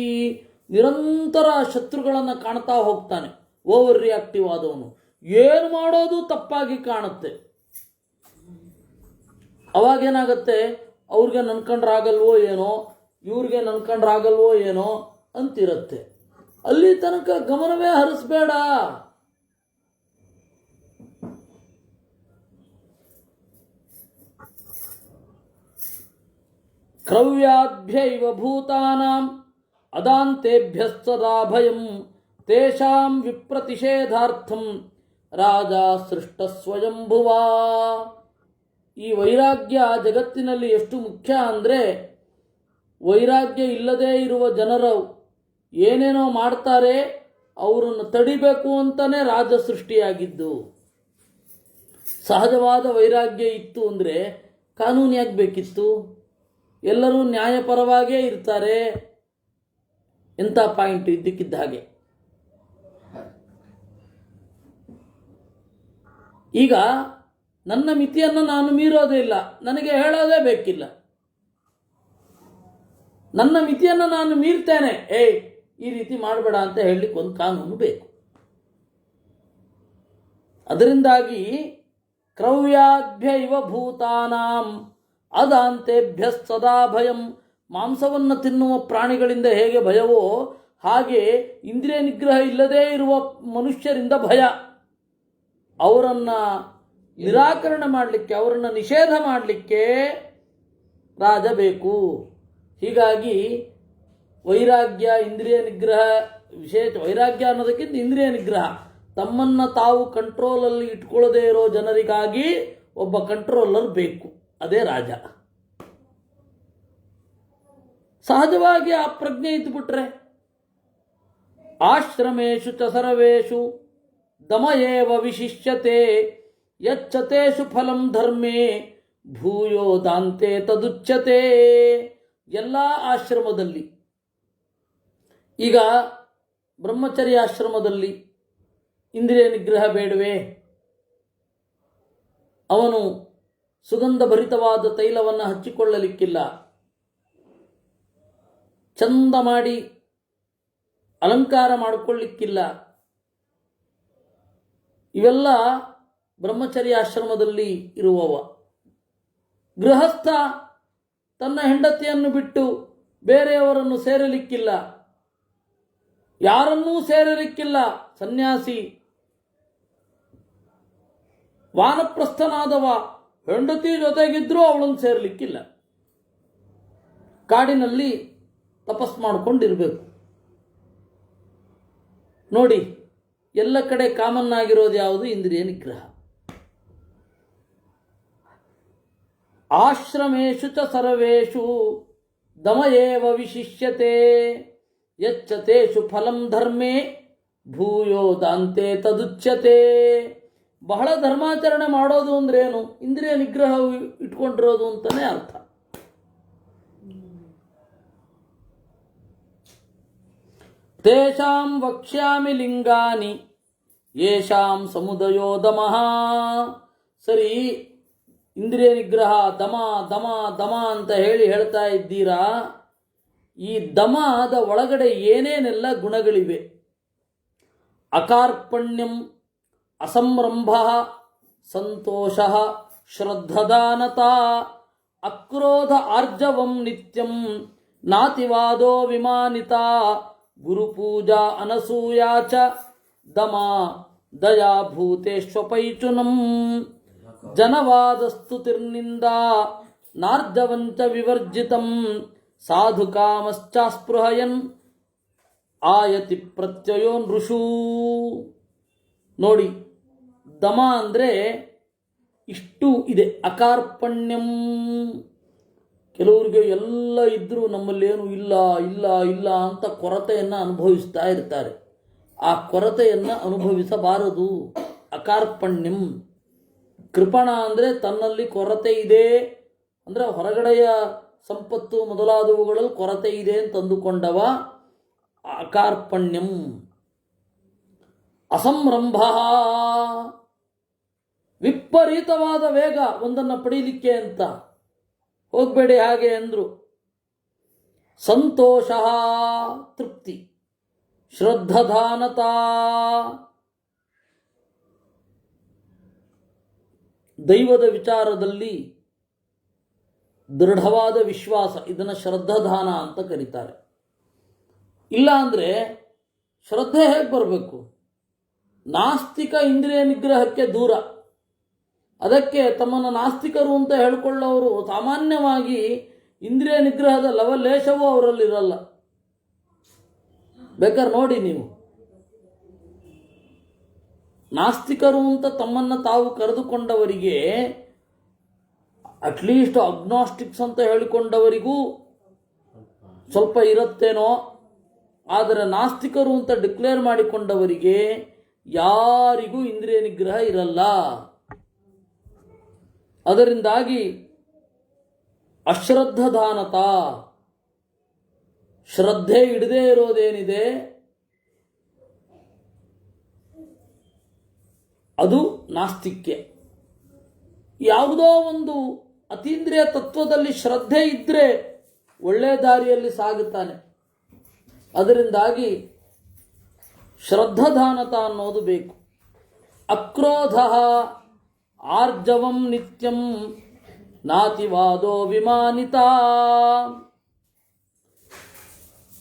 ನಿರಂತರ ಶತ್ರುಗಳನ್ನು ಕಾಣ್ತಾ ಹೋಗ್ತಾನೆ. ಓವರ್ ರಿಯಾಕ್ಟಿವ್ ಆದವನು ಏನು ಮಾಡೋದು ತಪ್ಪಾಗಿ ಕಾಣುತ್ತೆ. ಅವಾಗೇನಾಗತ್ತೆ, ಅವ್ರಿಗೆ ನನ್ಕೊಂಡ್ರಾಗಲ್ವೋ ಏನೋ, ಇವ್ರಿಗೆ ನನ್ಕೊಂಡ್ರಾಗಲ್ವೋ ಏನೋ ಅಂತಿರುತ್ತೆ. ಅಲ್ಲಿ ತನಕ ಗಮನವೇ ಹರಿಸ್ಬೇಡ. ಕ್ರವ್ಯಾಭ್ಯೈವ ಭೂತಾನಾಂ ಅದಾಂತೇಭ್ಯ ಸದಾ ಭಯಂ ತೇಷಾಂ ವಿಪ್ರತಿಷೇಧಾರ್ಥಂ ರಾಜ ಸೃಷ್ಟ ಸ್ವಯಂಭುವಾ. ಈ ವೈರಾಗ್ಯ ಜಗತ್ತಿನಲ್ಲಿ ಎಷ್ಟು ಮುಖ್ಯ ಅಂದರೆ, ವೈರಾಗ್ಯ ಇಲ್ಲದೇ ಇರುವ ಜನರು ಏನೇನೋ ಮಾಡ್ತಾರೆ, ಅವರನ್ನು ತಡಿಬೇಕು ಅಂತಲೇ ರಾಜ ಸೃಷ್ಟಿಯಾಗಿದ್ದು. ಸಹಜವಾದ ವೈರಾಗ್ಯ ಇತ್ತು ಅಂದರೆ ಕಾನೂನು ಯಾಕೆ ಬೇಕಿತ್ತು? ಎಲ್ಲರೂ ನ್ಯಾಯಪರವಾಗೇ ಇರ್ತಾರೆ. ಎಂಥ ಪಾಯಿಂಟ್ ಇದ್ದಕ್ಕಿದ್ದ ಹಾಗೆ. ಈಗ ನನ್ನ ಮಿತಿಯನ್ನು ನಾನು ಮೀರೋದೇ ಇಲ್ಲ, ನನಗೆ ಹೇಳೋದೇ ಬೇಕಿಲ್ಲ. ನನ್ನ ಮಿತಿಯನ್ನು ನಾನು ಮೀರ್ತೇನೆ, ಈ ರೀತಿ ಮಾಡಬೇಡ ಅಂತ ಹೇಳಲಿಕ್ಕೆ ಒಂದು ಕಾನೂನು ಬೇಕು. ಅದರಿಂದಾಗಿ ಕ್ರವ್ಯಾಭ್ಯ ಇವ ಭೂತಾನಾಂ ಅದಾಂತೇಭ್ಯ ಸದಾ ಭಯಂ. ಮಾಂಸವನ್ನು ತಿನ್ನುವ ಪ್ರಾಣಿಗಳಿಂದ ಹೇಗೆ ಭಯವೋ ಹಾಗೆ ಇಂದ್ರಿಯ ನಿಗ್ರಹ ಇಲ್ಲದೇ ಇರುವ ಮನುಷ್ಯರಿಂದ ಭಯ. ಅವರನ್ನು ನಿರಾಕರಣೆ ಮಾಡಲಿಕ್ಕೆ, ಅವರನ್ನು ನಿಷೇಧ ಮಾಡಲಿಕ್ಕೆ ರಾಜ ಬೇಕು. ಹೀಗಾಗಿ ವೈರಾಗ್ಯ, ಇಂದ್ರಿಯ ನಿಗ್ರಹ, ವಿಶೇಷ ವೈರಾಗ್ಯ ಅನ್ನೋದಕ್ಕಿಂತ ಇಂದ್ರಿಯ ನಿಗ್ರಹ, ತಮ್ಮನ್ನು ತಾವು ಕಂಟ್ರೋಲಲ್ಲಿ ಇಟ್ಕೊಳ್ಳದೇ ಇರೋ ಜನರಿಗಾಗಿ ಒಬ್ಬ ಕಂಟ್ರೋಲರ್ ಬೇಕು, ಅದೇ ರಾಜ. ಸಹಜವಾಗಿ ಆ ಪ್ರಜ್ಞೆ ಇದ್ದುಬಿಟ್ರೆ ಆಶ್ರಮೇಶು ಚ ಸರ್ವೇಷು ದಮಯೇವ ವಿಶಿಷ್ಯತೆ ಯಚ್ಚತೇಷು ಫಲಂ ಧರ್ಮೇ ಭೂಯೋ ದಾಂತೆ ತದುಚ್ಯತೆ. ಎಲ್ಲ ಆಶ್ರಮದಲ್ಲಿ, ಈಗ ಬ್ರಹ್ಮಚರ್ಯ ಆಶ್ರಮದಲ್ಲಿ ಇಂದ್ರಿಯ ನಿಗ್ರಹ ಬೇಡವೇ? ಅವನು ಸುಗಂಧ ಭರಿತವಾದ ತೈಲವನ್ನು ಹಚ್ಚಿಕೊಳ್ಳಲಿಕ್ಕಿಲ್ಲ, ಚಂದ ಮಾಡಿ ಅಲಂಕಾರ ಮಾಡಿಕೊಳ್ಳಿಕ್ಕಿಲ್ಲ. ಇವೆಲ್ಲ ಬ್ರಹ್ಮಚರ್ಯ ಆಶ್ರಮದಲ್ಲಿ ಇರುವವ. ಗೃಹಸ್ಥ ತನ್ನ ಹೆಂಡತಿಯನ್ನು ಬಿಟ್ಟು ಬೇರೆಯವರನ್ನು ಸೇರಲಿಕ್ಕಿಲ್ಲ, ಯಾರನ್ನೂ ಸೇರಲಿಕ್ಕಿಲ್ಲ. ಸನ್ಯಾಸಿ ವಾನಪ್ರಸ್ಥನಾದವ ಹೆಂಡತಿ ಜೊತೆಗಿದ್ರೂ ಅವಳನ್ನು ಸೇರ್ಲಿಕ್ಕಿಲ್ಲ. ಕಾಡಿನಲ್ಲಿ ತಪಸ್ ಮಾಡ್ಕೊಂಡಿರ್ಬೇಕು. ನೋಡಿ, ಎಲ್ಲ ಕಡೆ ಕಾಮನ್ ಆಗಿರೋದು ಯಾವುದು? ಇಂದ್ರಿಯ ನಿಗ್ರಹ. ಆಶ್ರಮೇಶು ಚ ಸರ್ವೇಷು ದಮ ಏವ ವಿಶಿಷ್ಯತೆ ಯಚ್ಚತೇಷು ಫಲಂ ಧರ್ಮೇ ಭೂಯೋ ದಾಂತೆ ತದುಚ್ಯತೆ. ಬಹಳ ಧರ್ಮಾಚರಣೆ ಮಾಡೋದು ಅಂದ್ರೇನು? ಇಂದ್ರಿಯ ನಿಗ್ರಹ ಇಟ್ಕೊಂಡಿರೋದು ಅಂತಾನೆ ಅರ್ಥ. ತೇಷಾಂ ವಕ್ಷ್ಯಾಮಿ ಲಿಂಗಾನಿ ಯೇಷಾಂ ಸಮುದಯೋ ದಮಃ. ಸರಿ, ಇಂದ್ರಿಯ ನಿಗ್ರಹ ದಮ ದಮ ದಮ ಅಂತ ಹೇಳ್ತಾ ಇದ್ದೀರಾ. ಈ ದಮದ ಒಳಗಡೆ ಏನೇನೆಲ್ಲ ಗುಣಗಳಿವೆ? ಅಕಾರ್ಪಣ್ಯಂ, ಅಸಂರಂಭ, ಸಂತೋಷ, ಶ್ರದ್ಧದಾನತಾ, ಅಕ್ರೋಧ, ಆರ್ಜವಂ ನಿತ್ಯಂ, ನಾತಿವಾದೋ ವಿಮಾನಿತ, ಗುರುಪೂಜಾ ಅನಸೂಯಾ ಚ, ದಮ ದಯಾ ಭೂತೇಶ್ವಪೈಚುನಂ, ಜನವಾದಸ್ತು ತಿರ್ನಿಂದ, ನಾರ್ಜವಂಚ ವಿವರ್ಜಿತಂ, ಸಾಧು ಕಾಮಶ್ಚಾಸ್ಪೃಹಯನ್ ಆಯತಿ ಪ್ರತ್ಯಯೋ ನೃಷೂ. ನೋಡಿ, ದಮ ಅಂದರೆ ಇಷ್ಟು ಇದೆ. ಅಕಾರ್ಪಣ್ಯಂ, ಕೆಲವರಿಗೆ ಎಲ್ಲ ಇದ್ದರೂ ನಮ್ಮಲ್ಲೇನು ಇಲ್ಲ ಇಲ್ಲ ಇಲ್ಲ ಅಂತ ಕೊರತೆಯನ್ನು ಅನುಭವಿಸ್ತಾ ಇರ್ತಾರೆ. ಆ ಕೊರತೆಯನ್ನು ಅನುಭವಿಸಬಾರದು. ಅಕಾರ್ಪಣ್ಯಂ. ಕೃಪಣ ಅಂದರೆ ತನ್ನಲ್ಲಿ ಕೊರತೆ ಇದೆ ಅಂದರೆ ಹೊರಗಡೆಯ ಸಂಪತ್ತು ಮೊದಲಾದವುಗಳಲ್ಲಿ ಕೊರತೆ ಇದೆ ಅಂತ ಅಂದುಕೊಂಡವ ಅಕಾರ್ಪಣ್ಯಂ. ಅಸಂರಂಭ, ವಿಪರೀತವಾದ ವೇಗ ಒಂದನ್ನು ಪಡೀಲಿಕ್ಕೆ ಅಂತ ಹೋಗಬೇಡಿ ಹಾಗೆ ಅಂದರು. ಸಂತೋಷ, ತೃಪ್ತಿ. ಶ್ರದ್ಧದಾನತಾ, ದೈವದ ವಿಚಾರದಲ್ಲಿ ದೃಢವಾದ ವಿಶ್ವಾಸ, ಇದನ್ನು ಶ್ರದ್ಧಾದಾನ ಅಂತ ಕರೀತಾರೆ. ಇಲ್ಲ ಅಂದರೆ ಶ್ರದ್ಧೆ ಹೇಗೆ ಬರಬೇಕು? ನಾಸ್ತಿಕ ಇಂದ್ರಿಯ ನಿಗ್ರಹಕ್ಕೆ ದೂರ. ಅದಕ್ಕೆ ತಮ್ಮನ್ನು ನಾಸ್ತಿಕರು ಅಂತ ಹೇಳಿಕೊಳ್ಳೋರು ಸಾಮಾನ್ಯವಾಗಿ ಇಂದ್ರಿಯ ನಿಗ್ರಹದ ಲವಲೇಶವೂ ಅವರಲ್ಲಿರಲ್ಲ. ಬೇಕಾದ್ರೆ ನೋಡಿ ನೀವು, ನಾಸ್ತಿಕರು ಅಂತ ತಮ್ಮನ್ನು ತಾವು ಕರೆದುಕೊಂಡವರಿಗೆ, ಅಟ್ಲೀಸ್ಟ್ ಅಗ್ನಾಸ್ಟಿಕ್ಸ್ ಅಂತ ಹೇಳಿಕೊಂಡವರಿಗೂ ಸ್ವಲ್ಪ ಇರುತ್ತೇನೋ, ಆದರೆ ನಾಸ್ತಿಕರು ಅಂತ ಡಿಕ್ಲೇರ್ ಮಾಡಿಕೊಂಡವರಿಗೆ ಯಾರಿಗೂ ಇಂದ್ರಿಯ ನಿಗ್ರಹ ಇರಲ್ಲ. ಅದರಿಂದಾಗಿ ಅಶ್ರದ್ಧದಾನತ, ಶ್ರದ್ಧೆ ಇಡದೇ ಇರೋದೇನಿದೆ ಅದು ನಾಸ್ತಿಕ್ಯ. ಯಾವುದೋ ಒಂದು ಅತೀಂದ್ರಿಯ ತತ್ವದಲ್ಲಿ ಶ್ರದ್ಧೆ ಇದ್ದರೆ ಒಳ್ಳೆ ದಾರಿಯಲ್ಲಿ ಸಾಗುತ್ತಾನೆ. ಅದರಿಂದಾಗಿ ಶ್ರದ್ಧದಾನತ ಅನ್ನೋದು ಬೇಕು. ಅಕ್ರೋಧ, ಆರ್ಜವಂ ನಿತ್ಯಂ, ನಾತಿವಾದೋ ವಿಮಾನಿತ.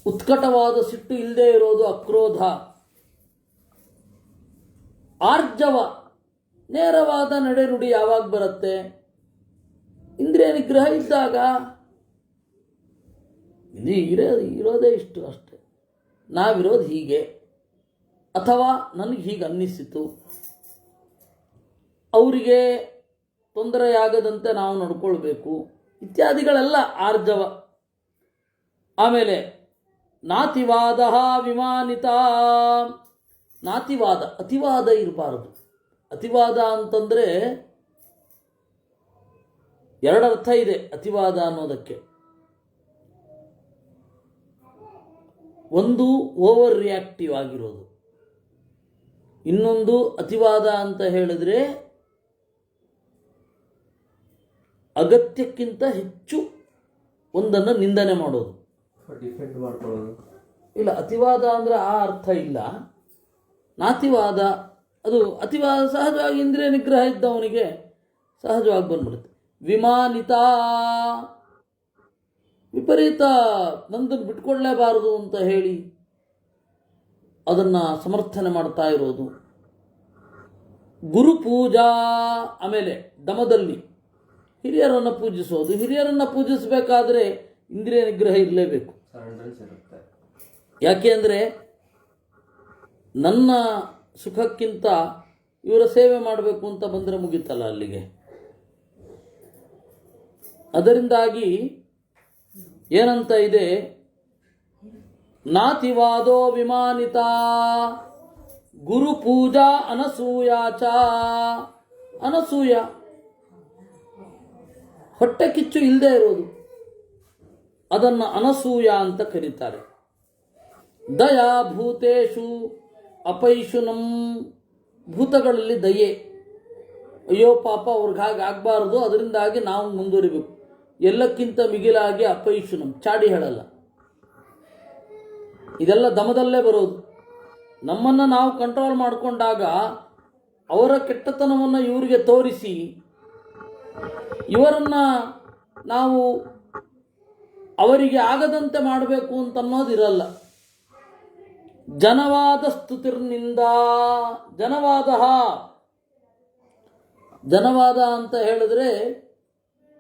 ಉತ್ಕಟವಾದ ಸಿಟ್ಟು ಇಲ್ಲದೆ ಇರೋದು ಅಕ್ರೋಧ. ಆರ್ಜವ, ನೇರವಾದ ನಡೆನುಡಿ ಯಾವಾಗ ಬರುತ್ತೆ? ಇಂದ್ರಿಯ ನಿಗ್ರಹ ಇದ್ದಾಗ. ಇರೋದೇ ಇಷ್ಟು ಅಷ್ಟೆ, ನಾವಿರೋದು ಹೀಗೆ, ಅಥವಾ ನನಗೆ ಹೀಗೆ ಅನ್ನಿಸಿತು, ಅವರಿಗೆ ತೊಂದರೆಯಾಗದಂತೆ ನಾವು ನಡ್ಕೊಳ್ಬೇಕು ಇತ್ಯಾದಿಗಳೆಲ್ಲ ಆರ್ಜವ. ಆಮೇಲೆ ನಾತಿವಾದ ವಿಮಾನಿತ. ನಾತಿವಾದ, ಅತಿವಾದ ಇರಬಾರದು. ಅತಿವಾದ ಅಂತಂದರೆ ಎರಡರ್ಥ ಇದೆ ಅತಿವಾದ ಅನ್ನೋದಕ್ಕೆ. ಒಂದು ಓವರ್ ರಿಯಾಕ್ಟಿವ್ ಆಗಿರೋದು, ಇನ್ನೊಂದು ಅತಿವಾದ ಅಂತ ಹೇಳಿದ್ರೆ ಅಗತ್ಯಕ್ಕಿಂತ ಹೆಚ್ಚು ಒಂದನ್ನು ನಿಂದನೆ ಮಾಡೋದು, ಡಿಫೆಂಡ್ ಮಾಡ್ಕೊಳ್ಳೋದು. ಇಲ್ಲ, ಅತಿವಾದ ಅಂದರೆ ಆ ಅರ್ಥ ಇಲ್ಲ. ನಾತಿವಾದ ಅದು ಅತಿವಾದ ಸಹಜವಾಗಿ ಇಂದ್ರಿಯ ನಿಗ್ರಹ ಇದ್ದವನಿಗೆ ಸಹಜವಾಗಿ ಬಂದ್ಬಿಡುತ್ತೆ. ವಿಮಾನಿತ, ವಿಪರೀತ, ನಂದನ್ನು ಬಿಟ್ಕೊಳ್ಳೇಬಾರದು ಅಂತ ಹೇಳಿ ಅದನ್ನು ಸಮರ್ಥನೆ ಮಾಡ್ತಾ ಇರೋದು. ಗುರುಪೂಜಾ. ಆಮೇಲೆ ದಮದಲ್ಲಿ ಹಿರಿಯರನ್ನು ಪೂಜಿಸೋದು. ಹಿರಿಯರನ್ನು ಪೂಜಿಸಬೇಕಾದ್ರೆ ಇಂದ್ರಿಯ ನಿಗ್ರಹ ಇರಲೇಬೇಕು. ಸರೆಂಡರೆನ್ಸ್ ಇರುತ್ತೆ. ಯಾಕೆ ಅಂದರೆ ನನ್ನ ಸುಖಕ್ಕಿಂತ ಇವರ ಸೇವೆ ಮಾಡಬೇಕು ಅಂತ ಬಂದರೆ ಮುಗೀತಲ್ಲ ಅಲ್ಲಿಗೆ. ಅದರಿಂದಾಗಿ ಏನಂತ ಇದೆ, ನಾತಿವಾದೋ ವಿಮಾನಿತ ಗುರು ಪೂಜಾ ಅನಸೂಯಾಚ. ಅನಸೂಯ ಹೊಟ್ಟೆ ಕಿಚ್ಚು ಇಲ್ಲದೆ ಇರೋದು, ಅದನ್ನು ಅನಸೂಯ ಅಂತ ಕರೀತಾರೆ. ದಯಾ ಭೂತೇಶು ಅಪೈಶುನಂ. ಭೂತಗಳಲ್ಲಿ ದಯೆ. ಅಯ್ಯೋ ಪಾಪ ಅವ್ರಿಗೆ ಹಾಗೆ ಆಗಬಾರ್ದು, ಅದರಿಂದಾಗಿ ನಾವು ಮುಂದುವರಿಬೇಕು. ಎಲ್ಲಕ್ಕಿಂತ ಮಿಗಿಲಾಗಿ ಅಪೈಶುನಂ, ಚಾಡಿ ಹೇಳಲ್ಲ. ಇದೆಲ್ಲ ದಮದಲ್ಲೇ ಬರೋದು. ನಮ್ಮನ್ನು ನಾವು ಕಂಟ್ರೋಲ್ ಮಾಡಿಕೊಂಡಾಗ ಅವರ ಕೆಟ್ಟತನವನ್ನು ಇವರಿಗೆ ತೋರಿಸಿ ಇವರನ್ನು ನಾವು ಅವರಿಗೆ ಆಗದಂತೆ ಮಾಡಬೇಕು ಅಂತ ಅನ್ನೋದಿರಲ್ಲ. ಜನವಾದ ಸ್ತುತಿರ್ನಿಂದ. ಜನವಾದ ಅಂತ ಹೇಳಿದ್ರೆ